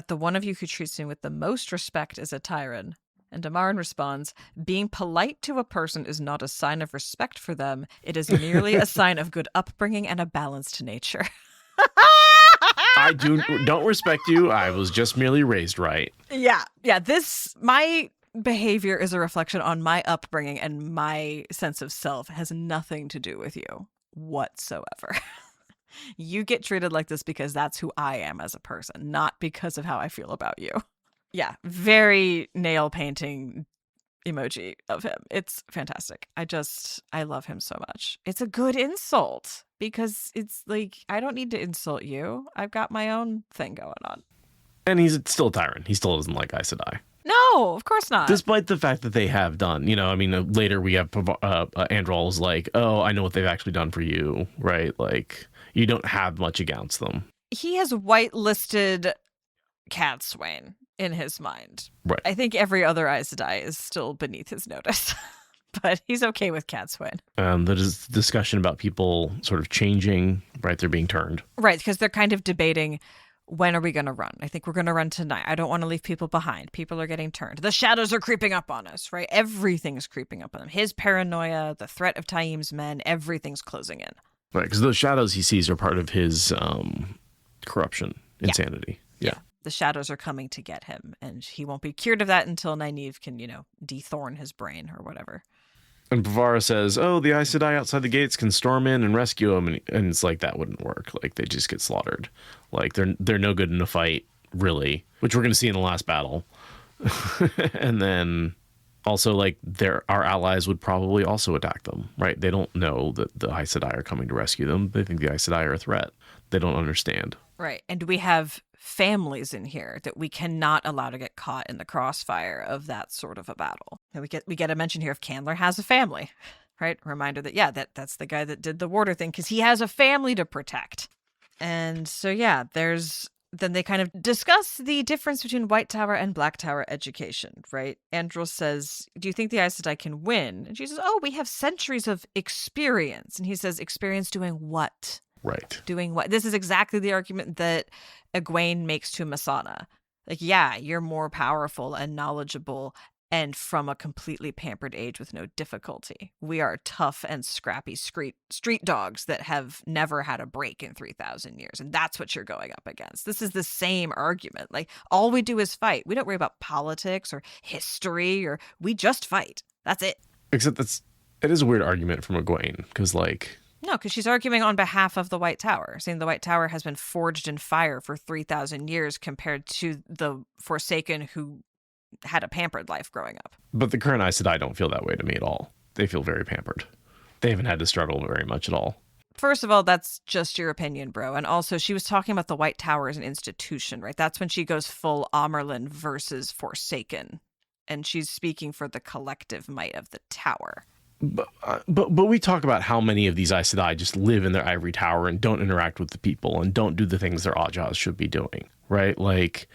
the one of you who treats me with the most respect is a tyrant." And Imaran responds, "Being polite to a person is not a sign of respect for them. It is merely a sign of good upbringing and a balanced nature." I don't respect you. I was just merely raised right. Yeah. My behavior is a reflection on my upbringing, and my sense of self has nothing to do with you whatsoever. You get treated like this because that's who I am as a person, not because of how I feel about you. Yeah, very nail painting emoji of him. It's fantastic. I love him so much. It's a good insult because it's like, I don't need to insult you. I've got my own thing going on. And he's still a tyrant. He still doesn't like Aes Sedai. No, of course not. Despite the fact that they have done, later we have Androl's like, oh, I know what they've actually done for you, right? Like, you don't have much against them. He has whitelisted Catswain in his mind. Right. I think every other Aes Sedai is still beneath his notice, but he's okay with Catswain. There's discussion about people sort of changing, right? They're being turned. Right, because they're kind of debating, when are we going to run? I think we're going to run tonight. I don't want to leave people behind. People are getting turned. The shadows are creeping up on us, right? Everything's creeping up on him. His paranoia, the threat of Taim's men, everything's closing in. Right, because those shadows he sees are part of his corruption, insanity. Yeah. The shadows are coming to get him, and he won't be cured of that until Nynaeve can, dethorn his brain or whatever. And Pevara says, oh, the Aes Sedai outside the gates can storm in and rescue him. And it's like, that wouldn't work. Like, they just get slaughtered. Like, they're no good in a fight, really, which we're going to see in the last battle. And then also, like, our allies would probably also attack them, right? They don't know that the Aes Sedai are coming to rescue them. They think the Aes Sedai are a threat. They don't understand. Right. And we have families in here that we cannot allow to get caught in the crossfire of that sort of a battle. And we get a mention here of Candler has a family, right? Reminder that, that's the guy that did the water thing because he has a family to protect. And so, then they kind of discuss the difference between White Tower and Black Tower education, right? Androl says, do you think the Aes Sedai can win? And she says, oh, we have centuries of experience. And he says, experience doing what? Right. Doing what? This is exactly the argument that Egwene makes to Masana. Like, yeah, you're more powerful and knowledgeable and from a completely pampered age with no difficulty. We are tough and scrappy street dogs that have never had a break in 3,000 years. And that's what you're going up against. This is the same argument. Like, all we do is fight. We don't worry about politics or history, or we just fight. That's it. Except it is a weird argument from Egwene because, like... No, because she's arguing on behalf of the White Tower, saying the White Tower has been forged in fire for 3,000 years compared to the Forsaken who had a pampered life growing up. But the current Aes Sedai don't feel that way to me at all. They feel very pampered. They haven't had to struggle very much at all. First of all, that's just your opinion, bro. And also, she was talking about the White Tower as an institution, right? That's when she goes full Amerlin versus Forsaken. And she's speaking for the collective might of the Tower. But we talk about how many of these Aes Sedai just live in their ivory tower and don't interact with the people and don't do the things their Ajahs should be doing, right? Like,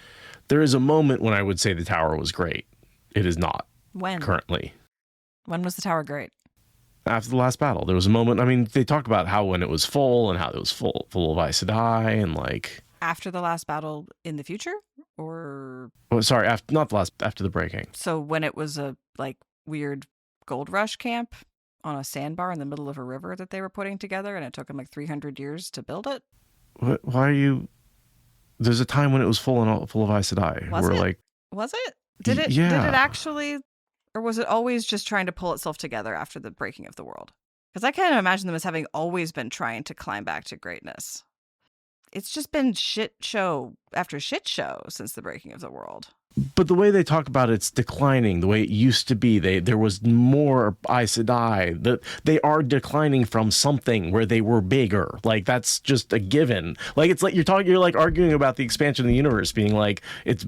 there is a moment when I would say the tower was great. It is not. When? Currently. When was the tower great? After the last battle. There was a moment, I mean, they talk about how when it was full and how it was full of Aes Sedai and like... After the last battle in the future? Or... Oh, sorry, after the breaking. So when it was a, like, weird... gold rush camp on a sandbar in the middle of a river that they were putting together, and it took them like 300 years to build it. Why are you There's a time when it was full of Aes Sedai. Was where, it? like, Was it? Did it yeah. actually, or was it always just trying to pull itself together after the breaking of the world? Because I kind of imagine them as having always been trying to climb back to greatness. It's just been shit show after shit show since the breaking of the world. But the way they talk about it's declining, the way it used to be, there was more Aes Sedai. That they are declining from something where they were bigger. Like, that's just a given. Like, it's like you're like arguing about the expansion of the universe being like it's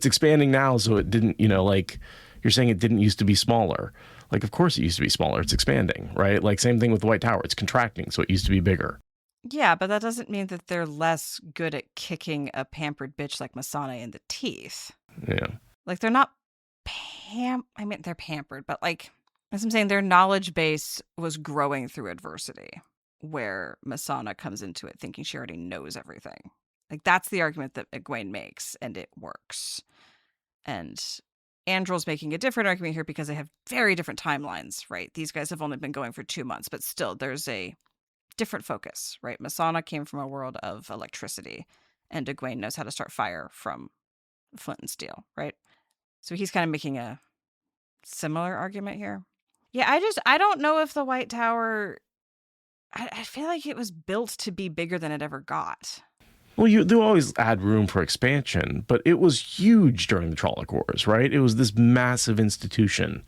expanding now, so it didn't, like you're saying it didn't used to be smaller. Like, of course it used to be smaller. It's expanding, right? Like, same thing with the White Tower. It's contracting, so it used to be bigger. Yeah, but that doesn't mean that they're less good at kicking a pampered bitch like Masana in the teeth. Yeah. Like, they're not they're pampered, but like, as I'm saying, their knowledge base was growing through adversity, where Masana comes into it thinking she already knows everything. Like, that's the argument that Egwene makes, and it works. And Androl's making a different argument here because they have very different timelines, right? These guys have only been going for 2 months, but still, there's a different focus, right? Masana came from a world of electricity, and Egwene knows how to start fire from flint and steel, right? So he's kind of making a similar argument here. Yeah, I don't know if the White Tower, I feel like it was built to be bigger than it ever got. Well, they always add room for expansion, but it was huge during the Trolloc Wars, right? It was this massive institution.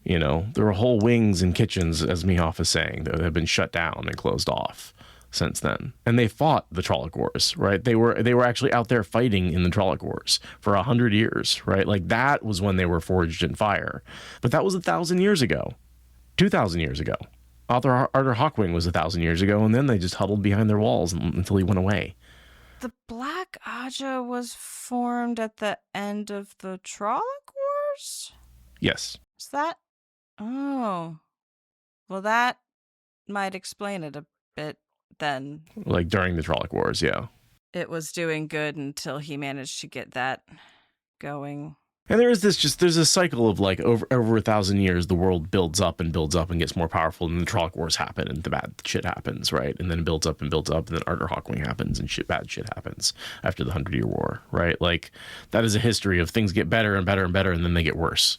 There were whole wings and kitchens, as Mihoff is saying, that have been shut down and closed off since then. And they fought the Trolloc Wars, right? They were actually out there fighting in the Trolloc Wars for 100 years, right? Like, that was when they were forged in fire. But that was 1,000 years ago, 2,000 years ago. Arthur Hawkwing was 1,000 years ago, and then they just huddled behind their walls until he went away. The Black Aja was formed at the end of the Trolloc Wars? Yes. Is that? Oh. Well, that might explain it a bit then. Like, during the Trolloc Wars, yeah. It was doing good until he managed to get that going. And there's a cycle of, like, over 1,000 years, the world builds up and gets more powerful, and the Trolloc Wars happen, and the bad shit happens, right? And then it builds up, and then Arthur Hawkwing happens, and bad shit happens after the 100-Year War, right? Like, that is a history of things get better and better and better, and then they get worse.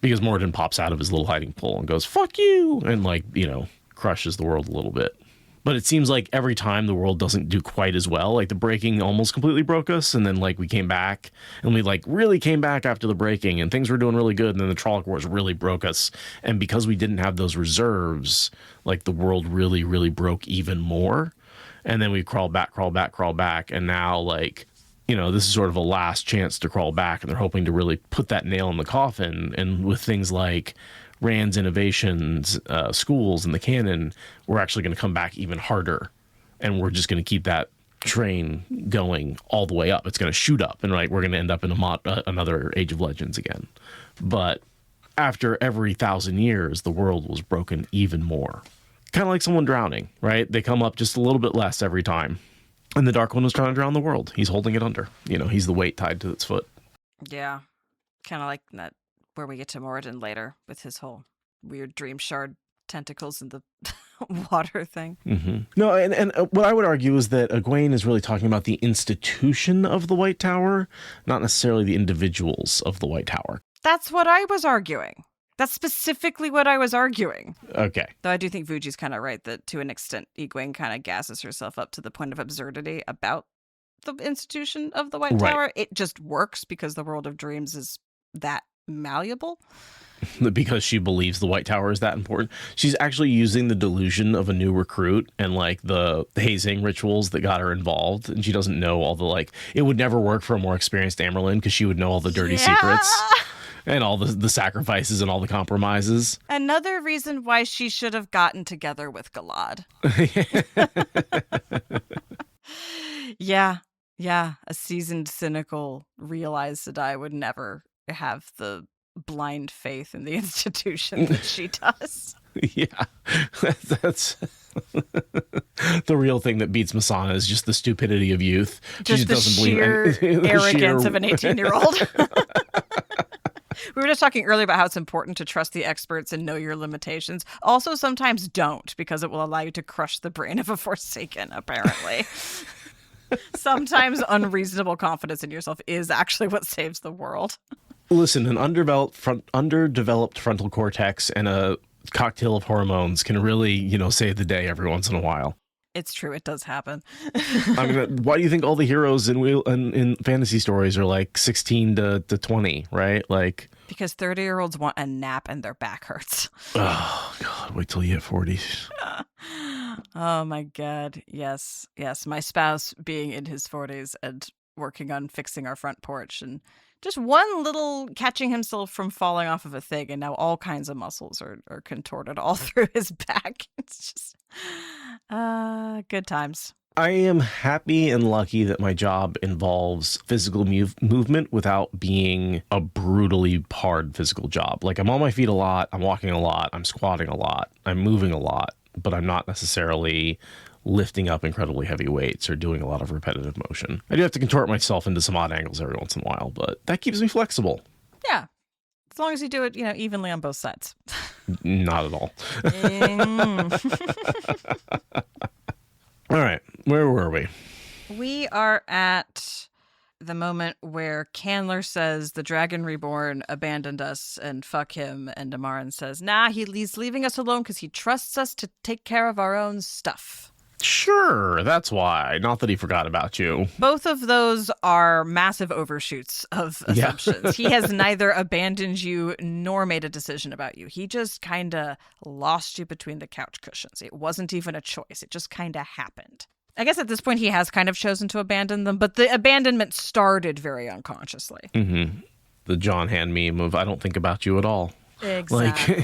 Because Moghedien pops out of his little hiding hole and goes, fuck you, and, like, crushes the world a little bit. But it seems like every time the world doesn't do quite as well. Like, the breaking almost completely broke us, and then, like, we came back, and we, like, really came back after the breaking, and things were doing really good, and then the Trolloc Wars really broke us. And because we didn't have those reserves, like, the world really, really broke even more. And then we crawl back, and now, like, this is sort of a last chance to crawl back, and they're hoping to really put that nail in the coffin. And with things like Rand's innovations, schools, and the canon, we're actually going to come back even harder, and we're just going to keep that train going all the way up. It's going to shoot up, and we're going to end up in another Age of Legends again. But after every 1,000 years, the world was broken even more. Kind of like someone drowning, right? They come up just a little bit less every time. And the Dark One was trying to drown the world. He's holding it under. He's the weight tied to its foot. Yeah. Kind of like that, where we get to Moghedien later with his whole weird dream shard tentacles in the water thing. Mm-hmm. No, and what I would argue is that Egwene is really talking about the institution of the White Tower, not necessarily the individuals of the White Tower. That's what I was arguing. That's specifically what I was arguing. Okay. Though I do think Vuji's kind of right that to an extent, Egwene kind of gasses herself up to the point of absurdity about the institution of the White Tower. It just works because the world of dreams is that malleable. Because she believes the White Tower is that important. She's actually using the delusion of a new recruit and, like, the hazing rituals that got her involved. And she doesn't know all the, like, it would never work for a more experienced Amerlin because she would know all the dirty secrets. And all the sacrifices and all the compromises. Another reason why she should have gotten together with Galad. Yeah. A seasoned, cynical, realized Sedai would never have the blind faith in the institution that she does. Yeah. That's the real thing that beats Masana is just the stupidity of youth. Just the sheer arrogance of an 18-year-old. We were just talking earlier about how it's important to trust the experts and know your limitations. Also, sometimes don't, because it will allow you to crush the brain of a Forsaken, apparently. Sometimes unreasonable confidence in yourself is actually what saves the world. Listen, an underdeveloped frontal cortex and a cocktail of hormones can really, save the day every once in a while. It's true. It does happen. I mean, why do you think all the heroes in fantasy stories are like 16 to 20, right? Like, because 30-year-olds want a nap and their back hurts. Oh, God, wait till you hit 40. Oh, my God. Yes. Yes. My spouse being in his 40s and working on fixing our front porch and just one little catching himself from falling off of a thing. And now all kinds of muscles are contorted all through his back. It's just good times. I am happy and lucky that my job involves physical movement without being a brutally hard physical job. Like, I'm on my feet a lot, I'm walking a lot, I'm squatting a lot, I'm moving a lot, but I'm not necessarily lifting up incredibly heavy weights or doing a lot of repetitive motion. I do have to contort myself into some odd angles every once in a while, but that keeps me flexible. Yeah. As long as you do it, evenly on both sides. Not at all. All right, where were we? We are at the moment where Candler says the Dragon Reborn abandoned us and fuck him, and Amaran says, nah, he's leaving us alone because he trusts us to take care of our own stuff. Sure, that's why. Not that he forgot about you. Both of those are massive overshoots of assumptions. Yeah. He has neither abandoned you nor made a decision about you. He just kind of lost you between the couch cushions. It wasn't even a choice. It just kind of happened. I guess at this point he has kind of chosen to abandon them, but the abandonment started very unconsciously. Mm-hmm. The John Hand meme of, I don't think about you at all. Exactly.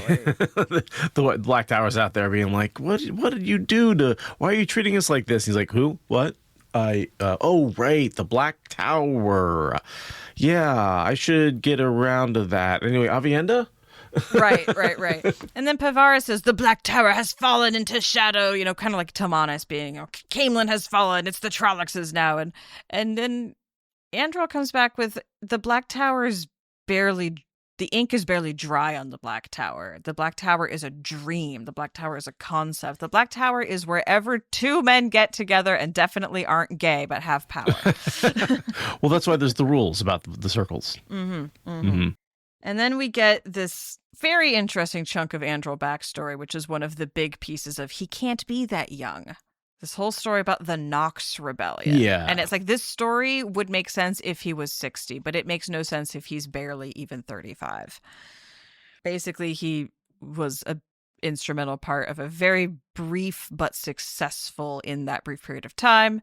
Like, the Black Tower's out there being like, what did you do why are you treating us like this? He's like, who? What? Oh, right, the Black Tower. Yeah, I should get around to that. Anyway, Aviendha? Right. And then Pevara says, the Black Tower has fallen into shadow, kind of like Tamanis being, Camelin has fallen, it's the Trollocs now. And then Androl comes back with, the Black Tower is the ink is barely dry on the Black Tower. The Black Tower is a dream. The Black Tower is a concept. The Black Tower is wherever two men get together and definitely aren't gay but have power. Well, that's why there's the rules about the circles. And then we get this very interesting chunk of Androl backstory, which is one of the big pieces of he can't be that young. This whole story about the Nox Rebellion. Yeah. And it's like, this story would make sense if he was 60, but it makes no sense if he's barely even 35. Basically, he was an instrumental part of a very brief but successful, in that brief period of time,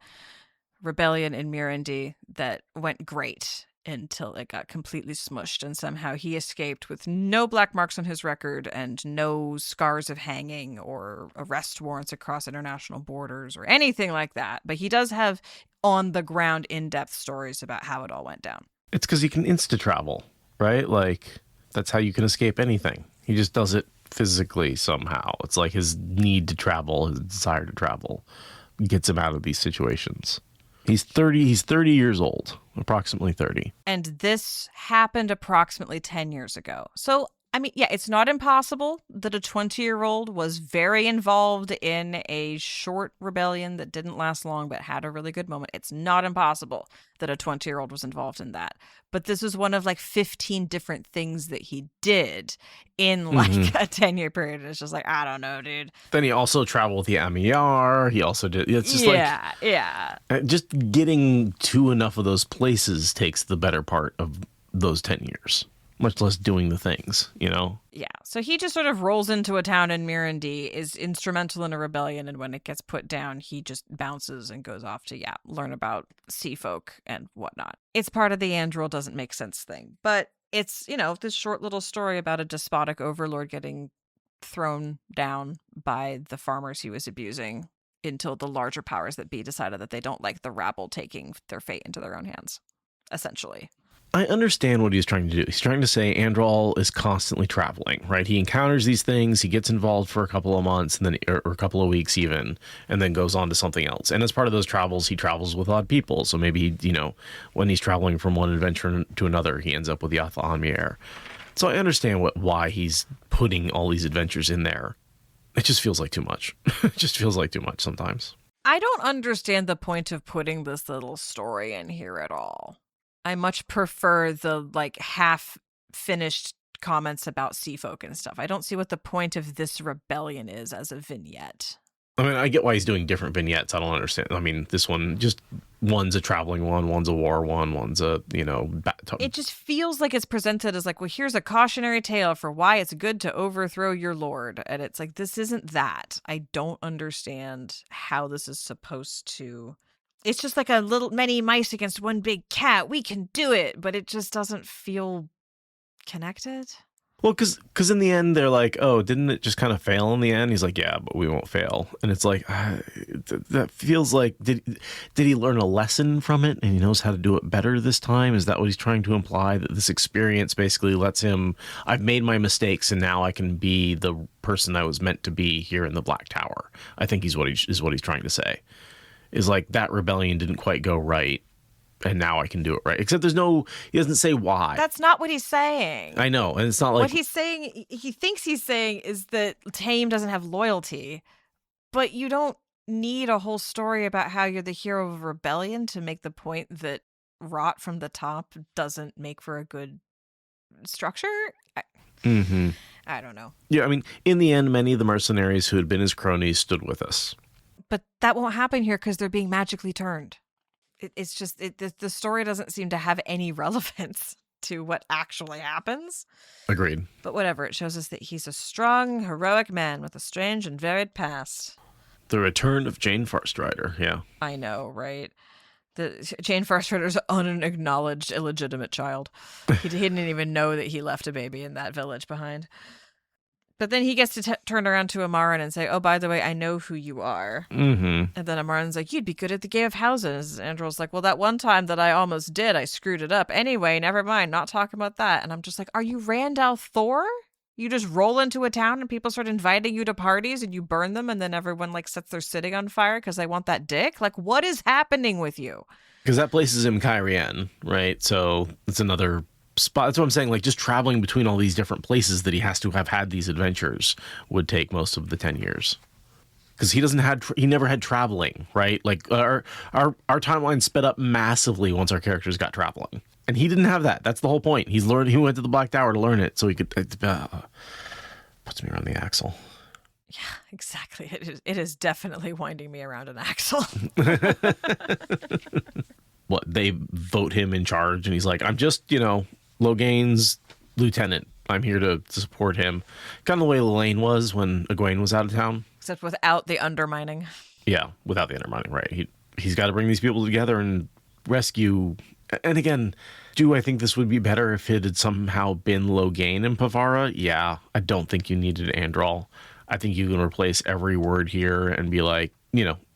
rebellion in Mirendi that went great until it got completely smushed, and somehow he escaped with no black marks on his record and no scars of hanging or arrest warrants across international borders or anything like that. But he does have on-the-ground, in-depth stories about how it all went down. It's because he can insta-travel, right? Like, that's how you can escape anything. He just does it physically somehow. It's like his need to travel, his desire to travel, gets him out of these situations. He's 30 years old, approximately 30. And this happened approximately 10 years ago. So, I mean, yeah, it's not impossible that a 20-year-old was very involved in a short rebellion that didn't last long but had a really good moment. It's not impossible that a 20-year-old was involved in that. But this is one of like 15 different things that he did in like a 10-year period. It's just like, I don't know, dude. Then he also traveled with the Amiar. He also did. It's just just getting to enough of those places takes the better part of those 10 years. Much less doing the things, Yeah. So he just sort of rolls into a town in Mirendi, is instrumental in a rebellion, and when it gets put down, he just bounces and goes off to, learn about sea folk and whatnot. It's part of the Androl doesn't make sense thing. But it's, this short little story about a despotic overlord getting thrown down by the farmers he was abusing until the larger powers that be decided that they don't like the rabble taking their fate into their own hands, essentially. I understand what he's trying to do. He's trying to say Androl is constantly traveling, right? He encounters these things, he gets involved for a couple of months, and then or a couple of weeks even, and then goes on to something else. And as part of those travels, he travels with odd people. So maybe, when he's traveling from one adventure to another, he ends up with the Athal-Anmier. So I understand why he's putting all these adventures in there. It just feels like too much. It just feels like too much sometimes. I don't understand the point of putting this little story in here at all. I much prefer the half-finished comments about sea folk and stuff. I don't see what the point of this rebellion is as a vignette. I mean, I get why he's doing different vignettes. I don't understand. I mean, this one, just one's a traveling one, one's a war one, one's a, It just feels like it's presented as well, here's a cautionary tale for why it's good to overthrow your lord. And it's like, this isn't that. I don't understand how this is supposed to... It's just like a little many mice against one big cat. We can do it. But it just doesn't feel connected. Well, because in the end, they're like, oh, didn't it just kind of fail in the end? He's like, yeah, but we won't fail. And it's like, that feels like, did he learn a lesson from it and he knows how to do it better this time? Is that what he's trying to imply? That this experience basically lets him, I've made my mistakes and now I can be the person I was meant to be here in the Black Tower. I think is what he's trying to say. Is like, that rebellion didn't quite go right. And now I can do it right. Except he doesn't say why. That's not what he's saying. I know. And it's not like... What he's saying, he thinks he's saying is that Tame doesn't have loyalty. But you don't need a whole story about how you're the hero of a rebellion to make the point that rot from the top doesn't make for a good structure. I don't know. Yeah, I mean, in the end, many of the mercenaries who had been his cronies stood with us. But that won't happen here because they're being magically turned. It's just the story doesn't seem to have any relevance to what actually happens. Agreed. But whatever, it shows us that he's a strong, heroic man with a strange and varied past. The return of Jane Farstrider, yeah. I know, right? Jane Farstrider's unacknowledged illegitimate child. He didn't even know that he left a baby in that village behind. But then he gets to turn around to Amaran and say, oh, by the way, I know who you are. Mm-hmm. And then Amaran's like, you'd be good at the game of houses. Androl's like, well, that one time that I almost did, I screwed it up. Anyway, never mind, not talking about that. And I'm just like, are you Randall Thor? You just roll into a town and people start inviting you to parties and you burn them and then everyone sets their city on fire because they want that dick? What is happening with you? Because that place is in Cairhien, right? So it's another... spot. That's what I'm saying. Just traveling between all these different places that he has to have had these adventures would take most of the 10 years. Because he never had traveling, right? Our timeline sped up massively once our characters got traveling, and he didn't have that. That's the whole point. He went to the Black Tower to learn it, so he could. Puts me around the axle. Yeah, exactly. It is definitely winding me around an axle. What, they vote him in charge, and he's like, I'm just, Loghain's lieutenant. I'm here to support him. Kind of the way Lelaine was when Egwene was out of town. Except without the undermining. Yeah, without the undermining, right. He's got to bring these people together and rescue. And again, do I think this would be better if it had somehow been Loghain and Pevara? Yeah, I don't think you needed Androl. I think you can replace every word here and be like,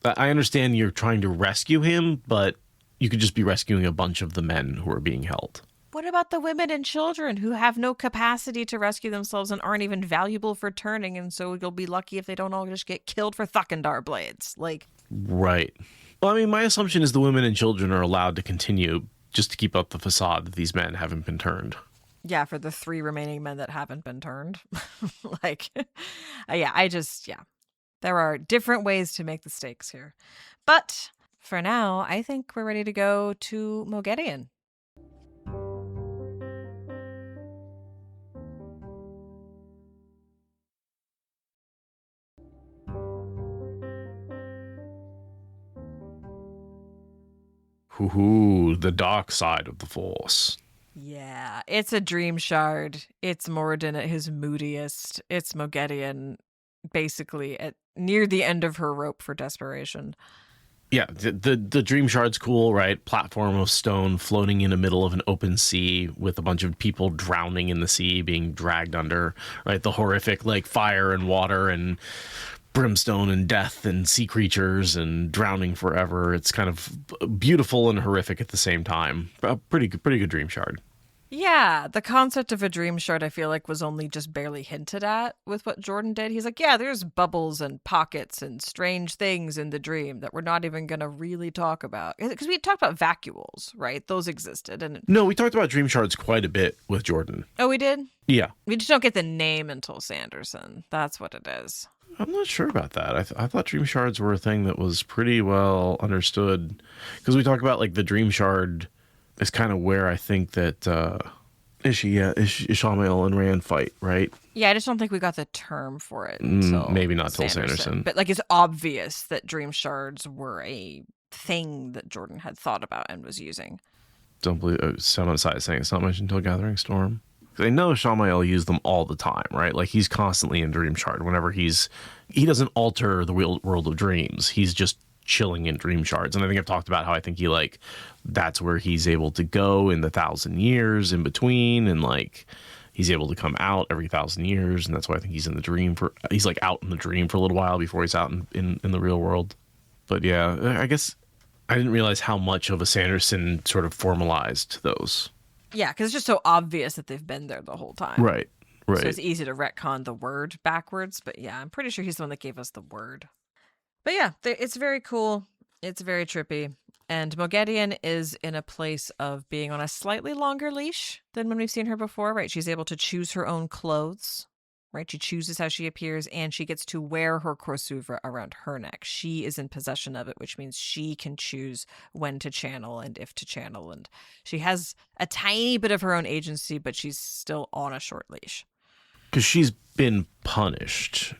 I understand you're trying to rescue him, but you could just be rescuing a bunch of the men who are being held. What about the women and children who have no capacity to rescue themselves and aren't even valuable for turning, and so you'll be lucky if they don't all just get killed for Thuckendar blades? Right. Well, I mean, my assumption is the women and children are allowed to continue just to keep up the facade that these men haven't been turned. Yeah, for the 3 remaining men that haven't been turned. There are different ways to make the stakes here. But for now, I think we're ready to go to Moghedien. Hoo-hoo, the dark side of the Force. Yeah, it's a dream shard. It's Moghedien at his moodiest. It's Moghedien basically near the end of her rope for desperation. Yeah, the dream shard's cool, right? Platform of stone floating in the middle of an open sea with a bunch of people drowning in the sea, being dragged under, right? The horrific fire and water and brimstone and death and sea creatures and drowning forever. It's kind of beautiful and horrific at the same time. A pretty good dream shard. Yeah, the concept of a dream shard I feel like was only just barely hinted at with what Jordan did. He's like, yeah, there's bubbles and pockets and strange things in the dream that we're not even going to really talk about. Because we talked about vacuoles, right? Those existed. No, we talked about dream shards quite a bit with Jordan. Oh, we did? Yeah. We just don't get the name until Sanderson. That's what it is. I'm not sure about that. I thought dream shards were a thing that was pretty well understood, because we talk about like the dream shard is kind of where I think that Ishamael and Rand fight, right? Yeah, I just don't think we got the term for it until Maybe not till Sanderson. But like, it's obvious that dream shards were a thing that Jordan had thought about and was using. Don't believe someone side saying it's not mentioned until Gathering Storm. They know Ishamael used them all the time, right? Like he's constantly in Dream Shard. Whenever he doesn't alter the world of dreams. He's just chilling in Dream Shards. And I think I've talked about how I think he like that's where he's able to go in the 1,000 years in between, and like he's able to come out every 1,000 years, and that's why I think he's in the dream he's like out in the dream for a little while before he's out in the real world. But yeah, I guess I didn't realize how much of a Sanderson sort of formalized those. Yeah, because it's just so obvious that they've been there the whole time. Right. So it's easy to retcon the word backwards. But yeah, I'm pretty sure he's the one that gave us the word. But yeah, it's very cool. It's very trippy. And Moghedien is in a place of being on a slightly longer leash than when we've seen her before, right? She's able to choose her own clothes, right? She chooses how she appears, and she gets to wear her corsuvra around her neck. She is in possession of it, which means she can choose when to channel and if to channel. And she has a tiny bit of her own agency, but she's still on a short leash. Because she's been punished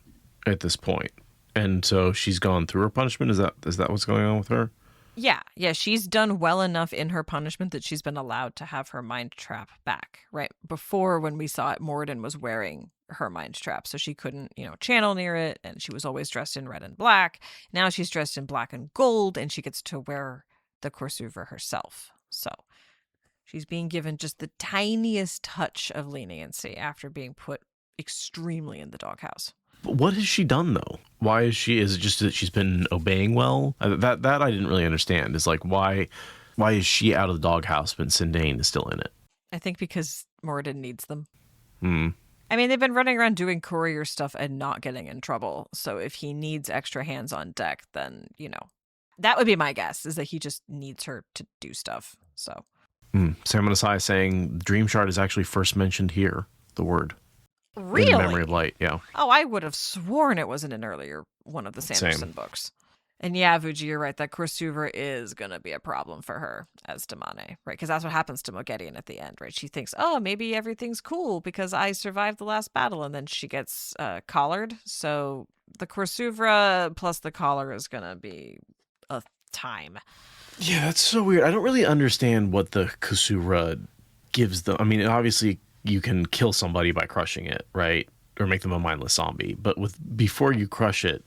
at this point, and so she's gone through her punishment. Is that what's going on with her? Yeah, she's done well enough in her punishment that she's been allowed to have her mind trap back, right? Before, when we saw it, Moghedien was wearing her mind trap, so she couldn't, channel near it, and she was always dressed in red and black. Now she's dressed in black and gold, and she gets to wear the corsuvra herself. So she's being given just the tiniest touch of leniency after being put extremely in the doghouse. But what has she done though? Why is it just that she's been obeying well? That I didn't really understand. Is like why is she out of the doghouse but Sindane is still in it? I think because Moghedien needs them. I mean, they've been running around doing courier stuff and not getting in trouble. So if he needs extra hands on deck, then, that would be my guess, is that he just needs her to do stuff. So Sam Manasai is saying Dream Shard is actually first mentioned here, the word. Really? In Memory of Light, yeah. Oh, I would have sworn it was in an earlier one of the Sanderson books. And yeah, Vuji, you're right. That corsuvra is going to be a problem for her as Damane, right? Because that's what happens to Moghedien at the end, right? She thinks, oh, maybe everything's cool because I survived the last battle. And then she gets collared. So the corsuvra plus the collar is going to be a time. Yeah, that's so weird. I don't really understand what the corsuvra gives them. I mean, obviously you can kill somebody by crushing it, right? Or make them a mindless zombie. But before you crush it,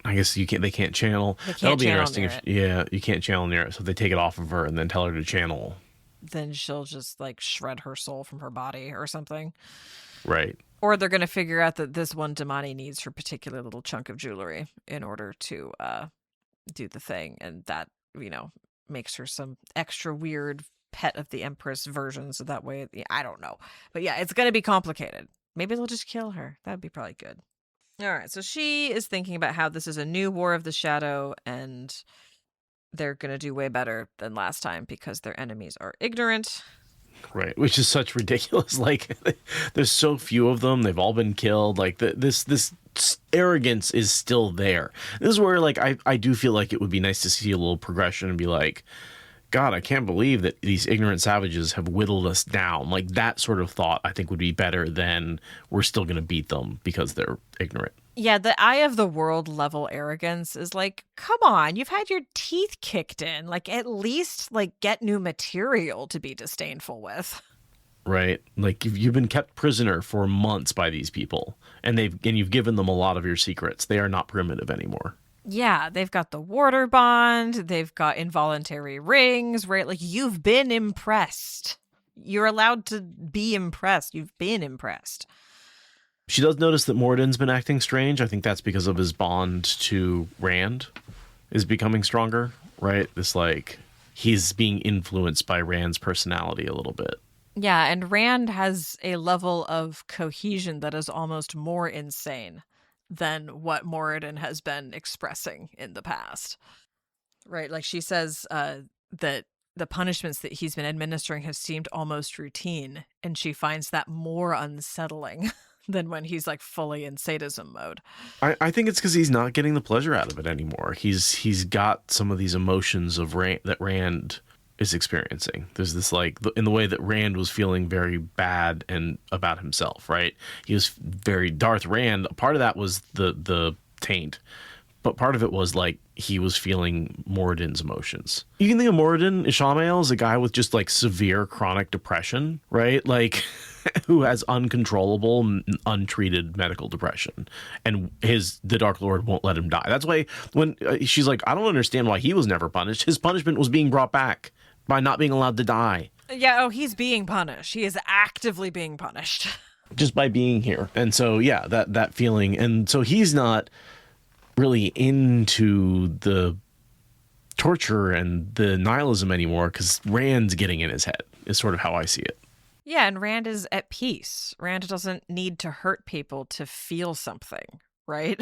I guess they can't channel. That'll be interesting you can't channel near it. So if they take it off of her and then tell her to channel, then she'll just like shred her soul from her body or something. Right. Or they're going to figure out that this one Damane needs her particular little chunk of jewelry in order to do the thing. And that, makes her some extra weird pet of the Empress version. So that way, I don't know. But yeah, it's going to be complicated. Maybe they'll just kill her. That'd be probably good. All right, so she is thinking about how this is a new War of the Shadow, and they're going to do way better than last time because their enemies are ignorant. Right, which is such ridiculous. Like, there's so few of them. They've all been killed. Like, this arrogance is still there. This is where, like, I do feel like it would be nice to see a little progression and be like, God, I can't believe that these ignorant savages have whittled us down. Like, that sort of thought, I think, would be better than we're still going to beat them because they're ignorant. Yeah, the eye of the world level arrogance is like, come on, you've had your teeth kicked in. Like, at least, like, get new material to be disdainful with. Right. Like, you've been kept prisoner for months by these people, and you've given them a lot of your secrets. They are not primitive anymore. Yeah, they've got the warder bond, they've got involuntary rings, right? Like, you've been impressed. You're allowed to be impressed. You've been impressed. She does notice that Moghedien's been acting strange. I think that's because of his bond to Rand is becoming stronger, right? This, like, he's being influenced by Rand's personality a little bit. Yeah, and Rand has a level of cohesion that is almost more insane than what Moghedien has been expressing in the past. Right? Like, she says that the punishments that he's been administering have seemed almost routine, and she finds that more unsettling than when he's like fully in sadism mode. I think it's because he's not getting the pleasure out of it anymore. He's got some of these emotions of that Rand is experiencing. There's this like in the way that Rand was feeling very bad and about himself, right? He was very Darth Rand. Part of that was the taint, but part of it was like he was feeling Moghedien's emotions. You can think of Moghedien Ishamael as a guy with just like severe chronic depression, right? Like who has uncontrollable, untreated medical depression, and the Dark Lord won't let him die. That's why when she's like, I don't understand why he was never punished. His punishment was being brought back by not being allowed to die. Yeah, he's being punished. He is actively being punished. Just by being here. And so, yeah, that feeling. And so he's not really into the torture and the nihilism anymore because Rand's getting in his head is sort of how I see it. Yeah, and Rand is at peace. Rand doesn't need to hurt people to feel something, right?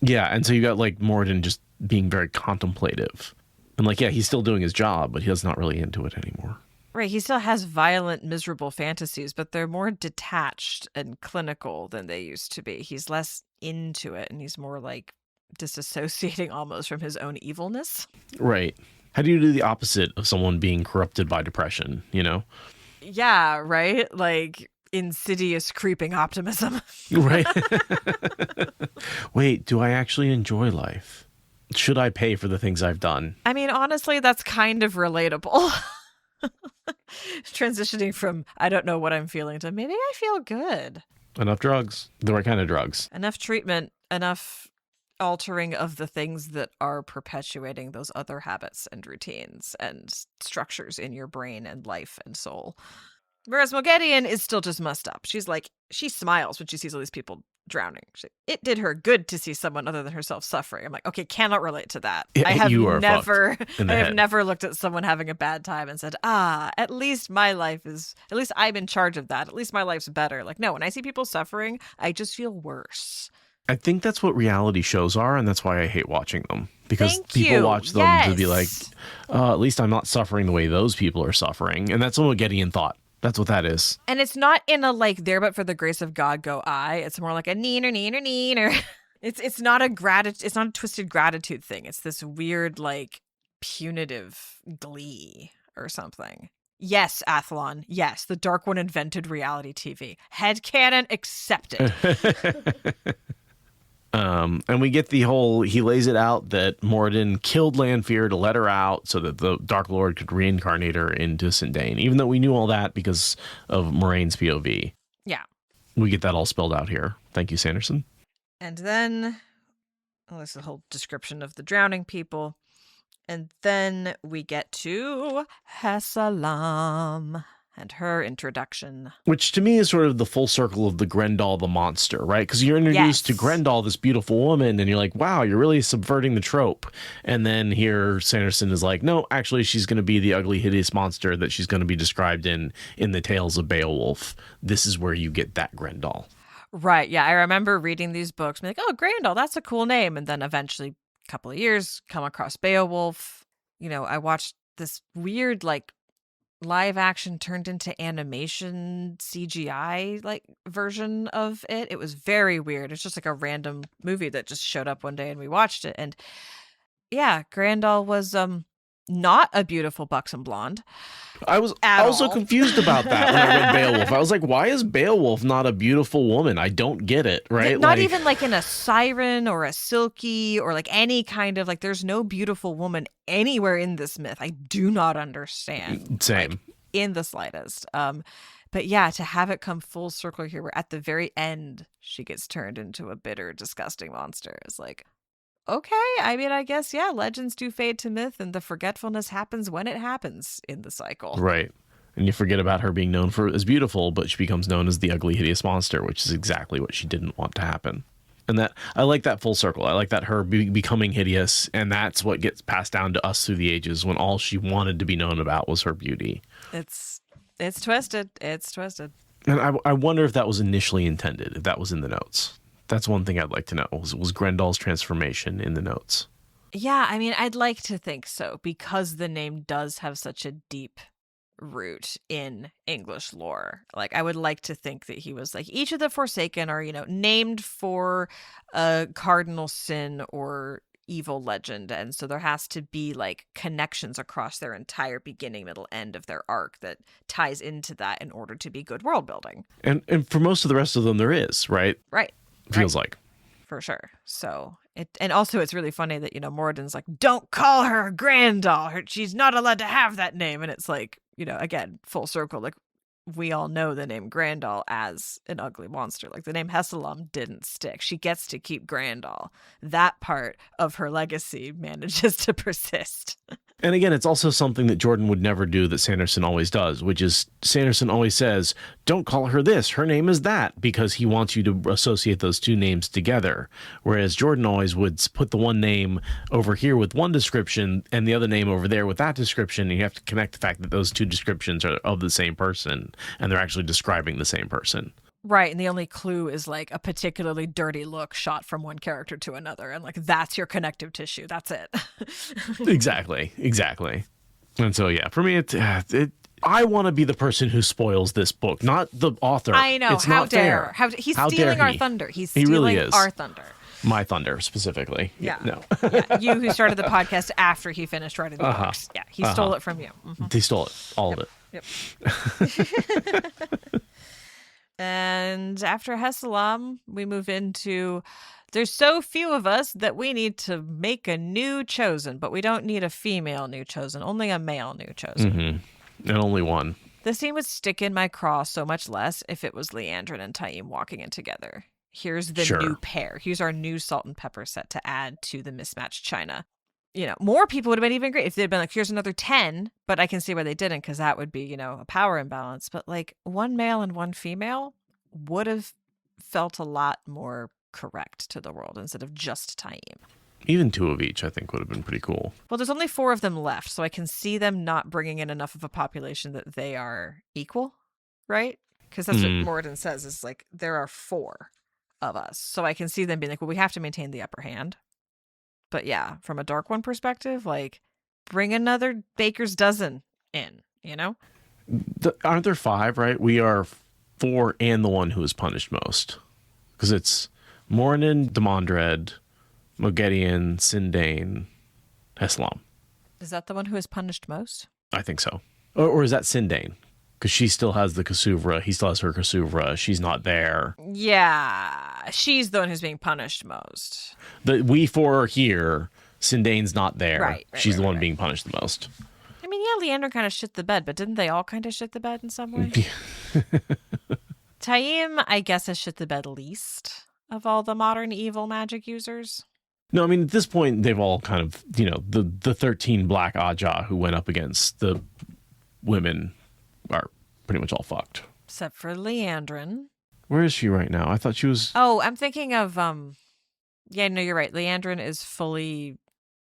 Yeah, and so you got like Moghedien just being very contemplative. And like, yeah, he's still doing his job, but he's not really into it anymore. Right, he still has violent, miserable fantasies, but they're more detached and clinical than they used to be. He's less into it, and he's more like disassociating almost from his own evilness. Right. How do you do the opposite of someone being corrupted by depression, you know? Yeah, right? Like insidious creeping optimism. Right. Wait, do I actually enjoy life? Should I pay for the things I've done? I mean, honestly, that's kind of relatable. Transitioning from I don't know what I'm feeling to maybe I feel good. Enough drugs. The right kind of drugs. Enough treatment, enough altering of the things that are perpetuating those other habits and routines and structures in your brain and life and soul. Whereas Moghedien is still just messed up. She's like, she smiles when she sees all these people drowning. It did her good to see someone other than herself suffering. I'm like, okay, cannot relate to that. I have never looked at someone having a bad time and said, at least I'm in charge of that. At least my life's better. Like, no, when I see people suffering, I just feel worse. I think that's what reality shows are, and that's why I hate watching them. Because Thank people you. watch them Yes. to be like, at least I'm not suffering the way those people are suffering. And that's what Moghedien thought. That's what that is. And it's not in a like there but for the grace of God go I. It's more like a neener. It's not a twisted gratitude thing. It's this weird like punitive glee or something. Yes, Athlon. Yes, the Dark One invented reality TV. Headcanon accepted. And we get he lays it out that Moghedien killed Lanfear to let her out so that the Dark Lord could reincarnate her into Sindain, even though we knew all that because of Moraine's POV. Yeah. We get that all spelled out here. Thank you, Sanderson. And then, there's a whole description of the drowning people. And then we get to Hesselam and her introduction. Which to me is sort of the full circle of the Grendel the monster, right? Because you're introduced to Grendel, this beautiful woman, and you're like, wow, you're really subverting the trope. And then here Sanderson is like, no, actually she's going to be the ugly, hideous monster that she's going to be described in the Tales of Beowulf. This is where you get that Grendel. Right, yeah. I remember reading these books, being like, oh, Grendel, that's a cool name. And then eventually, a couple of years, come across Beowulf. You know, I watched this weird, like, live action turned into animation CGI like version of it. It was very weird. It's just like a random movie that just showed up one day and we watched it. And yeah, Grendel was not a beautiful buxom blonde. I was also confused about that when I read Beowulf. I was like, why is Beowulf not a beautiful woman? I don't get it, right? Not even like in a siren or a silky or like any kind of like there's no beautiful woman anywhere in this myth. I do not understand. Same. Like, in the slightest. But yeah, to have it come full circle here where at the very end she gets turned into a bitter, disgusting monster is like, okay, I mean, I guess, yeah, legends do fade to myth and the forgetfulness happens when it happens in the cycle. Right. And you forget about her being known as beautiful, but she becomes known as the ugly, hideous monster, which is exactly what she didn't want to happen. And that I like that full circle. I like that her becoming hideous, and that's what gets passed down to us through the ages when all she wanted to be known about was her beauty. It's twisted. It's twisted. And I wonder if that was initially intended, if that was in the notes. That's one thing I'd like to know, was Grendel's transformation in the notes? Yeah, I mean, I'd like to think so, because the name does have such a deep root in English lore. Like, I would like to think that he was like, each of the Forsaken are, named for a cardinal sin or evil legend, and so there has to be like connections across their entire beginning, middle, end of their arc that ties into that in order to be good world building. And for most of the rest of them, there is, right? Right. Feels like. For sure. So and also it's really funny that, Moghedien's like, don't call her Grandal. She's not allowed to have that name. And it's like, again, full circle. Like, we all know the name Grandal as an ugly monster. Like, the name Hesselam didn't stick. She gets to keep Grandal. That part of her legacy manages to persist. And again, it's also something that Jordan would never do that Sanderson always does, which is Sanderson always says, don't call her this, her name is that, because he wants you to associate those two names together. Whereas Jordan always would put the one name over here with one description and the other name over there with that description. And you have to connect the fact that those two descriptions are of the same person and they're actually describing the same person. Right, and the only clue is like a particularly dirty look shot from one character to another, and like that's your connective tissue. That's it. Exactly. And so, yeah, for me, I want to be the person who spoils this book, not the author. I know. It's How not dare? fair. He's How stealing dare our he? thunder. He's He stealing really is. our thunder. My thunder, specifically. Yeah. No. Yeah. You who started the podcast after he finished writing the books. Yeah, he stole it from you. Mm-hmm. He stole it. All of it. Yep. And after Hesselam, we move into, there's so few of us that we need to make a new chosen, but we don't need a female new chosen, only a male new chosen. Mm-hmm. And only one. The scene would stick in my craw so much less if it was Leandrin and Taim walking in together. Here's the new pair. Here's our new salt and pepper set to add to the mismatched china. More people would have been even great if they'd been like, here's another 10, but I can see why they didn't, because that would be, a power imbalance. But like one male and one female would have felt a lot more correct to the world instead of just Taim. Even two of each, I think, would have been pretty cool. Well, there's only 4 of them left, so I can see them not bringing in enough of a population that they are equal, right? Because that's what Moghedien says, is like, there are 4 of us. So I can see them being like, well, we have to maintain the upper hand. But yeah, from a Dark One perspective, like, bring another baker's dozen in, Aren't there 5, right? We are 4 and the one who is punished most. Because it's Moghedien, Demandred, Moghedien, Sindain, Hesselam. Is that the one who is punished most? I think so. Or is that Sindain? Because she still has the Kasuvra. He still has her Kasuvra. She's not there. Yeah, she's the one who's being punished most. We 4 are here. Sindain's not there. Right, she's the one being punished the most. I mean, yeah, Leander kind of shit the bed, but didn't they all kind of shit the bed in some way? Taim, I guess, has shit the bed least of all the modern evil magic users. No, I mean, at this point, they've all kind of, the 13 Black Aja who went up against the women are pretty much all fucked. Except for Leandrin. Where is she right now? I thought she was... Oh, I'm thinking of, yeah, no, you're right. Leandrin is fully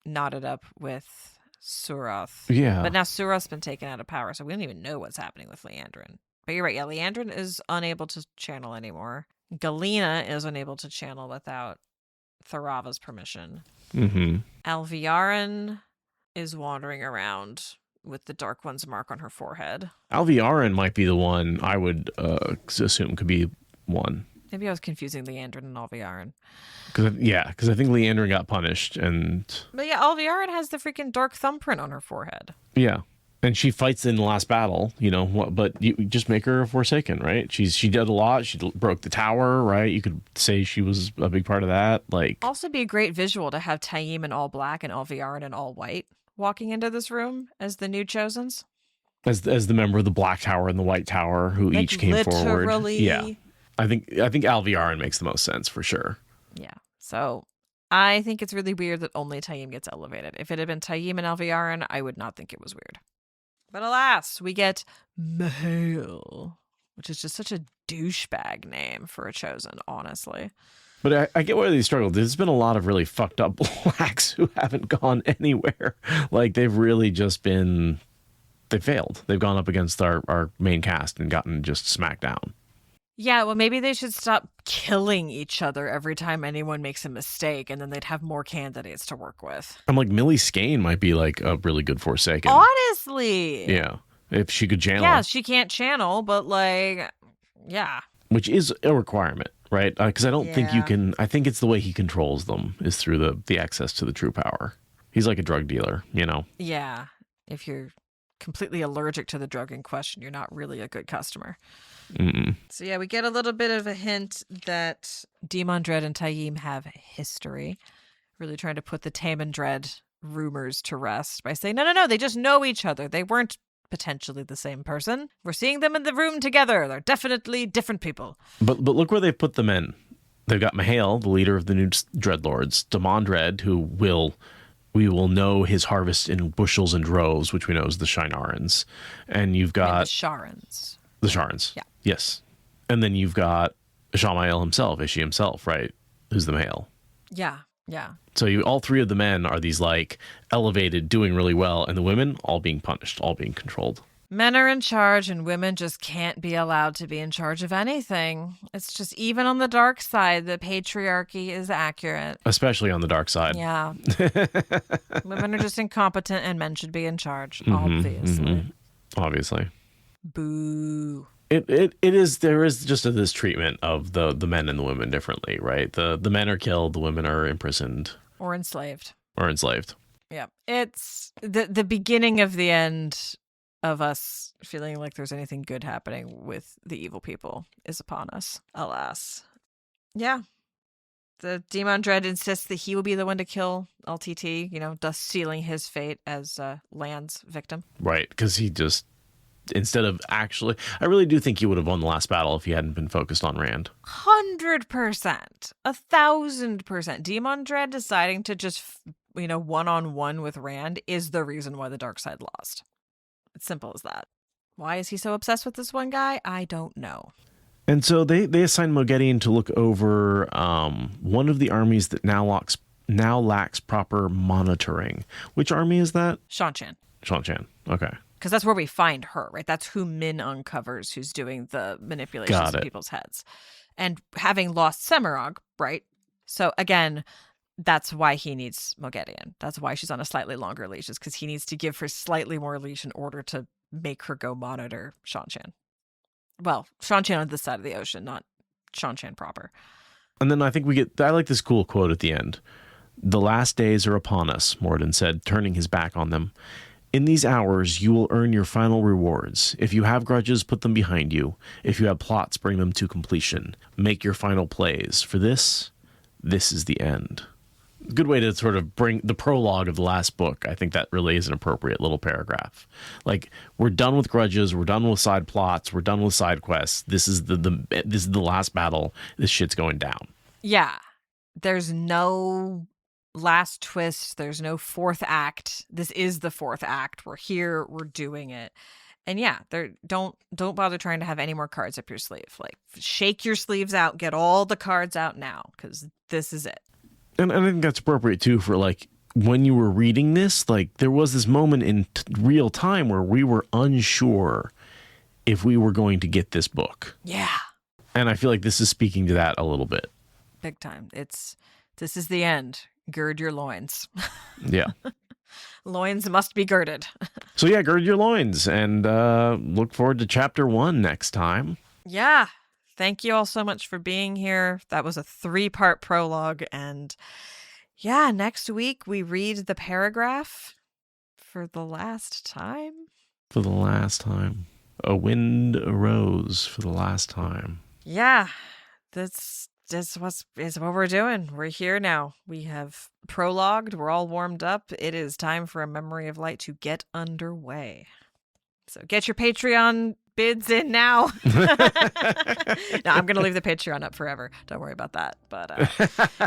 knotted up with Suroth. Yeah. But now Suroth's been taken out of power, so we don't even know what's happening with Leandrin. But you're right, yeah, Leandrin is unable to channel anymore. Galena is unable to channel without Tharava's permission. Mm-hmm. Alviarin is wandering around with the Dark One's mark on her forehead. Alviarin might be the one I would assume could be one. Maybe I was confusing Leandrin and Alviarin. Because I think Leandrin got punished, But yeah, Alviarin has the freaking dark thumbprint on her forehead. Yeah. And she fights in the last battle, but you just make her a Forsaken, right? She did a lot. She broke the tower, right? You could say she was a big part of that. Also be a great visual to have Taim in all black and Alviarin in all white walking into this room as the new Chosens. As the member of the Black Tower and the White Tower who each came forward. Yeah. I think Alviarin makes the most sense for sure. Yeah. So I think it's really weird that only Taim gets elevated. If it had been Taim and Alviarin, I would not think it was weird. But alas, we get Mahail, which is just such a douchebag name for a chosen, honestly. But I get why they struggled. There's been a lot of really fucked up blacks who haven't gone anywhere. They've really just been... They failed. They've gone up against our main cast and gotten just smacked down. Yeah, well, maybe they should stop killing each other every time anyone makes a mistake, and then they'd have more candidates to work with. I'm like, Millie Skane might be a really good Forsaken. Honestly. Yeah. if she could channel. Yeah, she can't channel, but like, yeah. Which is a requirement, right? Because I don't think you Yeah. can. I think it's the way he controls them is through the access to the true power. He's like a drug dealer, you know? Yeah. If you're completely allergic to the drug in question, you're not really a good customer. Mm-mm. So yeah, we get a little bit of a hint that Demon Dread and Taim have history. Really trying to put the Tame and Dread rumors to rest by saying, no, they just know each other. They weren't potentially the same person. We're seeing them in the room together. They're definitely different people. But look where they've put them in. They've got Mihail, the leader of the new Dreadlords, Demon Dread, who we will know his harvest in bushels and droves, which we know is the Shinarans. And you've got... the Sharans. The Sharans. Yeah. Yes. And then you've got Shamael himself, Ishi himself, right? Who's the male. Yeah. So all three of the men are these like elevated, doing really well, and the women all being punished, all being controlled. Men are in charge and women just can't be allowed to be in charge of anything. It's just even on the dark side, the patriarchy is accurate. Especially on the dark side. Yeah. Women are just incompetent and men should be in charge, obviously. Obviously. Boo. It is, there is just this treatment of the men and the women differently, right? The men are killed, the women are imprisoned. Or enslaved. Yeah. It's the beginning of the end of us feeling like there's anything good happening with the evil people is upon us, alas. Yeah. The Demon Dread insists that he will be the one to kill LTT, thus sealing his fate as Land's victim. Right, because he just, instead of actually, I really do think he would have won the last battle if he hadn't been focused on Rand. 100%. 1,000%. Demon Dread deciding to just, one-on-one with Rand is the reason why the dark side lost. It's simple as that. Why is he so obsessed with this one guy? I don't know. And so they assign Moghedian to look over one of the armies that now lacks proper monitoring. Which army is that? Shanchan. Okay. Because that's where we find her, right? That's who Min uncovers, who's doing the manipulations of people's heads. And having lost Semirog, right? So again, that's why he needs Moghedian. That's why she's on a slightly longer leash, is because he needs to give her slightly more leash in order to make her go monitor Shanchan. Well, Shanchan on this side of the ocean, not Shanchan proper. And then I think I like this cool quote at the end. "The last days are upon us," Moghedien said, turning his back on them. "In these hours, you will earn your final rewards. If you have grudges, put them behind you. If you have plots, bring them to completion. Make your final plays. For this is the end." Good way to sort of bring the prologue of the last book. I think that really is an appropriate little paragraph. Like, we're done with grudges. We're done with side plots. We're done with side quests. This is this is the last battle. This shit's going down. Yeah. There's no last twist. There's no fourth act. This is the fourth act. We're here. We're doing it. And yeah, don't bother trying to have any more cards up your sleeve. Like, shake your sleeves out. Get all the cards out now, because this is it. And I think that's appropriate too for like when you were reading this, like there was this moment in real time where we were unsure if we were going to get this book. Yeah. And I feel like this is speaking to that a little bit. Big time. This is the end. Gird your loins. Yeah. Loins must be girded. So yeah, gird your loins and look forward to chapter 1 next time. Yeah. Thank you all so much for being here. That was a 3-part prologue. And yeah, next week we read the paragraph for the last time. For the last time. A wind arose for the last time. Yeah, this is what we're doing. We're here now. We have prologued. We're all warmed up. It is time for A Memory of Light to get underway. So get your Patreon bids in now. No, I'm going to leave the Patreon up forever. Don't worry about that. But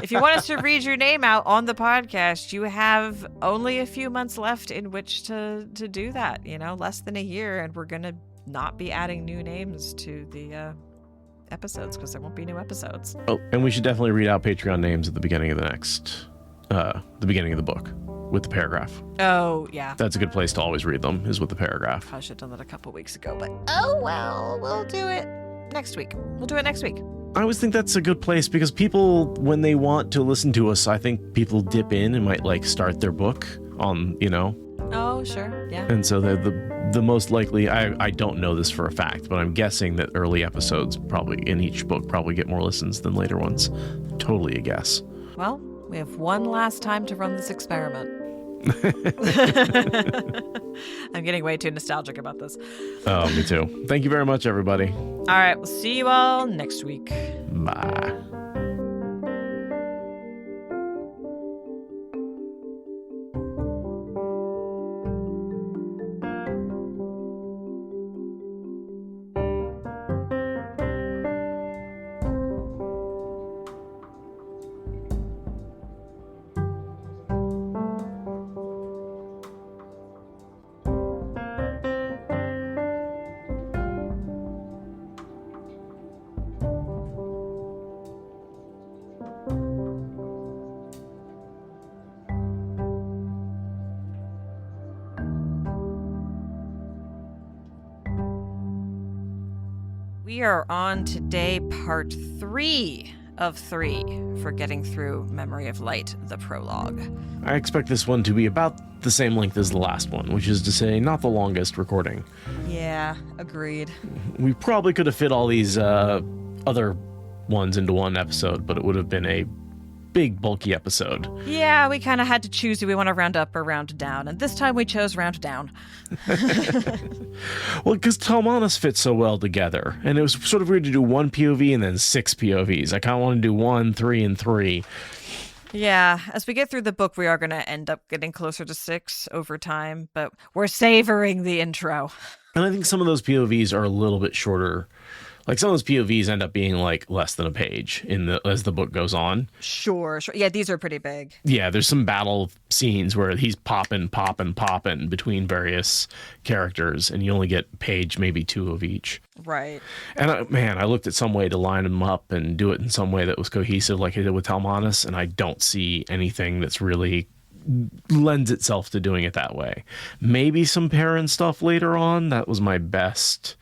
if you want us to read your name out on the podcast, you have only a few months left in which to do that. Less than a year, and we're going to not be adding new names to the episodes because there won't be new episodes. Oh, and we should definitely read out Patreon names at the beginning of the beginning of the book with the paragraph. Oh, yeah. That's a good place to always read them, is with the paragraph. I should have done that a couple weeks ago, but oh well, we'll do it next week. We'll do it next week. I always think that's a good place because people, when they want to listen to us, I think people dip in and might like start their book on, Oh, sure. Yeah. And so the most likely, I don't know this for a fact, but I'm guessing that early episodes probably in each book probably get more listens than later ones. Totally a guess. Well, we have one last time to run this experiment. I'm getting way too nostalgic about this. Oh, me too. Thank you very much, everybody. All right, we'll see you all next week. Bye. We are on today part 3 of 3 for getting through Memory of Light, the prologue. I expect this one to be about the same length as the last one, which is to say not the longest recording. Yeah, agreed. We probably could have fit all these other ones into one episode, but it would have been a big, bulky episode. Yeah, we kind of had to choose do we want to round up or round down, and this time we chose round down. Well, because Talmanas fits so well together, and it was sort of weird to do one POV and then 6 POVs. I kind of want to do 1, 3, and 3. Yeah, as we get through the book, we are going to end up getting closer to 6 over time, but we're savoring the intro. And I think some of those POVs are a little bit shorter. Like some of those POVs end up being like less than a page as the book goes on. Sure. Yeah, these are pretty big. Yeah, there's some battle scenes where he's popping between various characters, and you only get page maybe 2 of each. Right. And I looked at some way to line them up and do it in some way that was cohesive like I did with Talmanas, and I don't see anything that's really lends itself to doing it that way. Maybe some Perrin stuff later on. That was my best,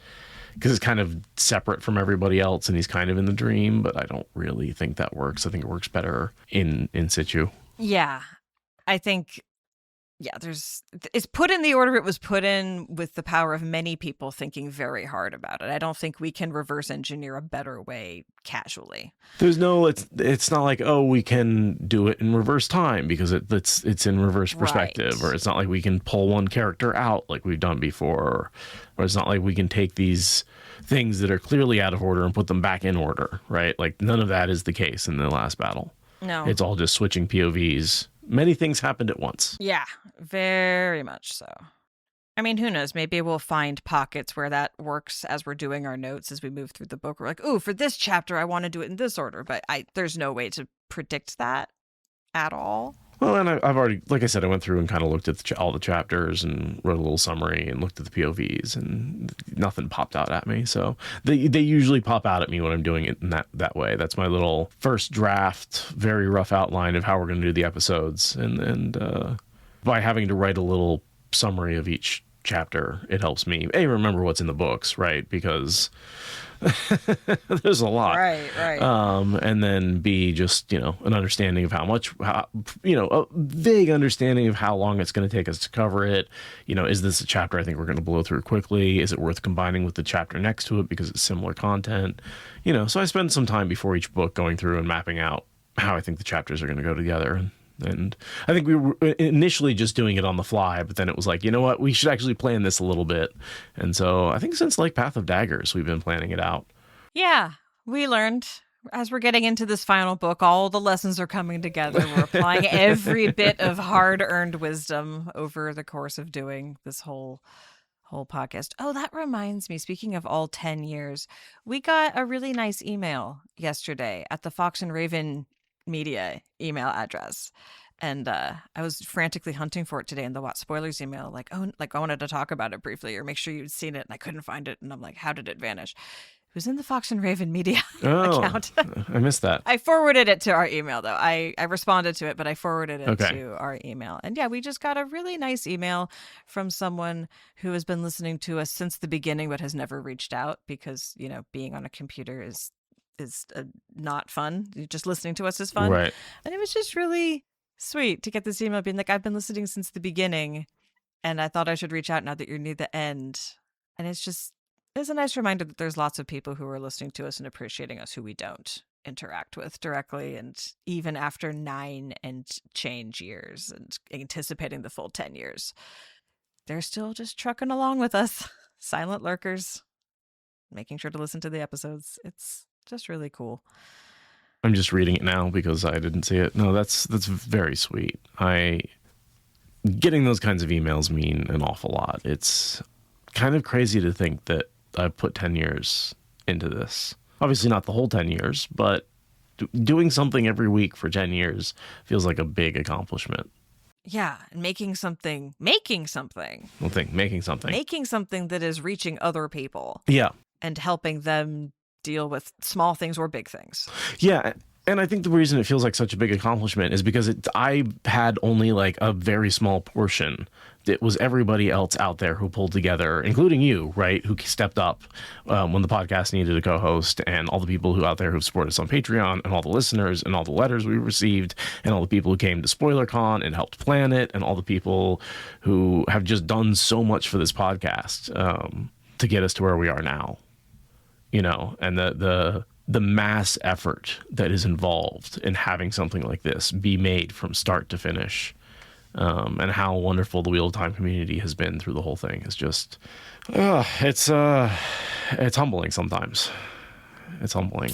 because it's kind of separate from everybody else and he's kind of in the dream, but I don't really think that works. I think it works better in situ. Yeah. I think, it's put in the order it was put in with the power of many people thinking very hard about it. I don't think we can reverse engineer a better way casually. There's no, it's not like, oh, we can do it in reverse time because it's in reverse perspective, Right. Or it's not like we can pull one character out like we've done before, or it's not like we can take these things that are clearly out of order and put them back in order, right? Like none of that is the case in the last battle. No. It's all just switching POVs. Many things happened at once. Yeah, very much so. I mean, who knows? Maybe we'll find pockets where that works as we're doing our notes as we move through the book. We're like, ooh, for this chapter, I want to do it in this order. But there's no way to predict that at all. Well, and I've already, like I said, I went through and kind of looked at all the chapters and wrote a little summary and looked at the POVs, and nothing popped out at me. So they usually pop out at me when I'm doing it in that way. That's my little first draft, very rough outline of how we're going to do the episodes. And by having to write a little summary of each chapter, it helps me remember what's in the books, right? Because there's a lot, right. And then B, just an understanding of a vague understanding of how long it's going to take us to cover it. Is this a chapter I think we're going to blow through quickly? Is it worth combining with the chapter next to it because it's similar content? So I spend some time before each book going through and mapping out how I think the chapters are going to go together. And I think we were initially just doing it on the fly, but then it was like, you know what, we should actually plan this a little bit. And so I think since like Path of Daggers, we've been planning it out. Yeah, we learned as we're getting into this final book, all the lessons are coming together. We're applying every bit of hard-earned wisdom over the course of doing this whole podcast. Oh, that reminds me, speaking of all 10 years, we got a really nice email yesterday at the Fox and Raven Media email address, and I was frantically hunting for it today in the What Spoilers email, like I wanted to talk about it briefly or make sure you'd seen it, and I couldn't find it, and I'm like, how did it vanish? It was in the Fox and Raven Media account. I missed that. I forwarded it to our email though. I responded to it, but I forwarded it Okay. to our email. And yeah, we just got a really nice email from someone who has been listening to us since the beginning but has never reached out because, being on a computer is not fun. Just listening to us is fun. Right. And it was just really sweet to get this email being like, I've been listening since the beginning And I thought I should reach out now that you're near the end. And it's a nice reminder that there's lots of people who are listening to us and appreciating us who we don't interact with directly. And even after 9 and change years and anticipating the full 10 years, they're still just trucking along with us. Silent lurkers, making sure to listen to the episodes. It's just really cool. I'm just reading it now because I didn't see it. No, that's very sweet. Getting those kinds of emails mean an awful lot. It's kind of crazy to think that I've put 10 years into this. Obviously not the whole 10 years, but doing something every week for 10 years feels like a big accomplishment. Yeah, and making something. Making something that is reaching other people. Yeah. And helping them deal with small things or big things. Yeah. And I think the reason it feels like such a big accomplishment is because I had only like a very small portion. It was everybody else out there who pulled together, including you, right, who stepped up when the podcast needed a co-host, and all the people who out there who support us on Patreon, and all the listeners, and all the letters we received, and all the people who came to SpoilerCon and helped plan it, and all the people who have just done so much for this podcast to get us to where we are now. You know, and the mass effort that is involved in having something like this be made from start to finish, and how wonderful the Wheel of Time community has been through the whole thing is just, it's humbling sometimes. It's humbling.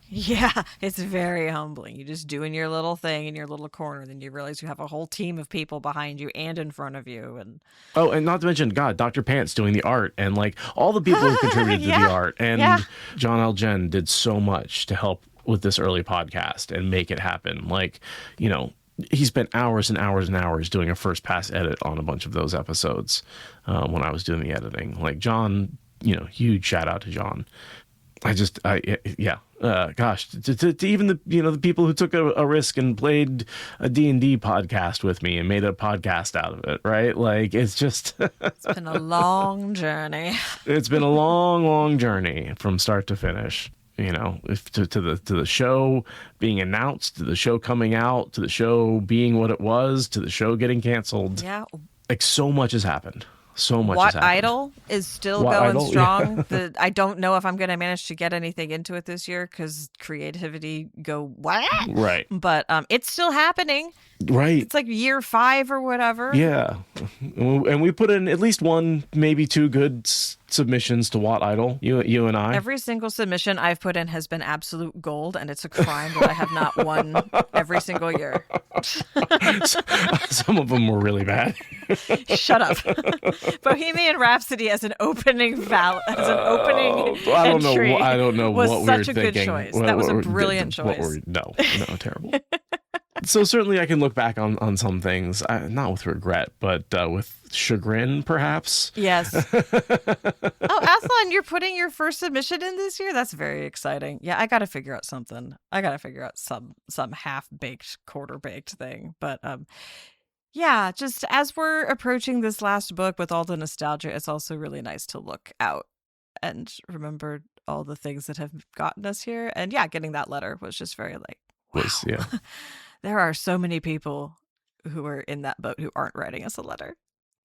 Yeah. It's very humbling. You just doing your little thing in your little corner, then you realize you have a whole team of people behind you and in front of you. And not to mention, God, Dr. Pants doing the art, and like all the people who contributed to the art, and John L. Jen did so much to help with this early podcast and make it happen. Like, you know, he spent hours and hours and hours doing a first pass edit on a bunch of those episodes when I was doing the editing. Like John, you know, huge shout out to John. Gosh, to even the people who took a risk and played a D&D podcast with me and made a podcast out of it, right? Like, it's just it's been a long journey. It's been a long, long journey from start to finish. You know, to the show being announced, to the show coming out, to the show being what it was, to the show getting canceled. Yeah, like so much has happened. So much What has happened. Idol is still What going Idol? strong. Yeah. I don't know if I'm going to manage to get anything into it this year because creativity go what? Right. But it's still happening. Right. It's like year 5 or whatever. Yeah. And we put in at least 1, maybe 2 good submissions to What Idol, you and I. Every single submission I've put in has been absolute gold, and it's a crime that I have not won every single year. Some of them were really bad. Shut up. Bohemian Rhapsody as an opening entry. I don't know was what we were such a thinking. good choice. That was a brilliant choice. No, terrible. So certainly I can look back on some things, not with regret, but with chagrin, perhaps. Yes. Aslan, you're putting your first submission in this year? That's very exciting. Yeah, I got to figure out something. I got to figure out some half-baked, quarter-baked thing. But yeah, just as we're approaching this last book with all the nostalgia, it's also really nice to look out and remember all the things that have gotten us here. And yeah, getting that letter was just very like, wow. Yeah. There are so many people who are in that boat who aren't writing us a letter.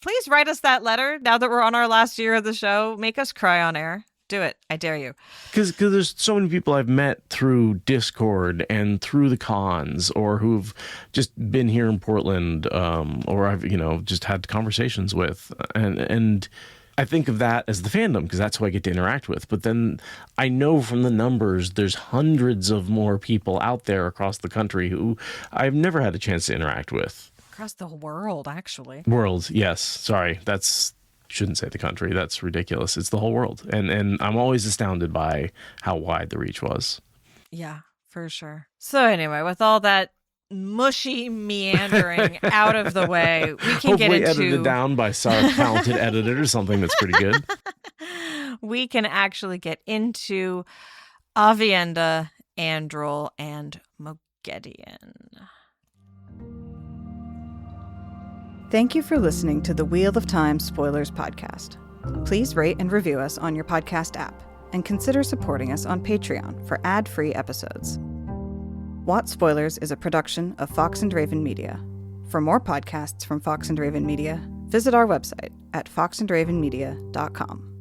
Please write us that letter now that we're on our last year of the show. Make us cry on air. Do it. I dare you. Because there's so many people I've met through Discord and through the cons, or who've just been here in Portland, or I've just had conversations with, and I think of that as the fandom because that's who I get to interact with. But then I know from the numbers there's hundreds of more people out there across the country who I've never had a chance to interact with. Across the world, actually. World, yes. Sorry, shouldn't say the country. That's ridiculous. It's the whole world. And I'm always astounded by how wide the reach was. Yeah, for sure. So anyway, with all that mushy meandering out of the way, we can hopefully get into edited down by some talented editor or something that's pretty good. We can actually get into Aviendha, Androl, and Moghedien. Thank you for listening to the Wheel of Time Spoilers podcast. Please rate and review us on your podcast app, and consider supporting us on Patreon for ad-free episodes. What Spoilers is a production of Fox and Raven Media. For more podcasts from Fox and Raven Media, visit our website at foxandravenmedia.com.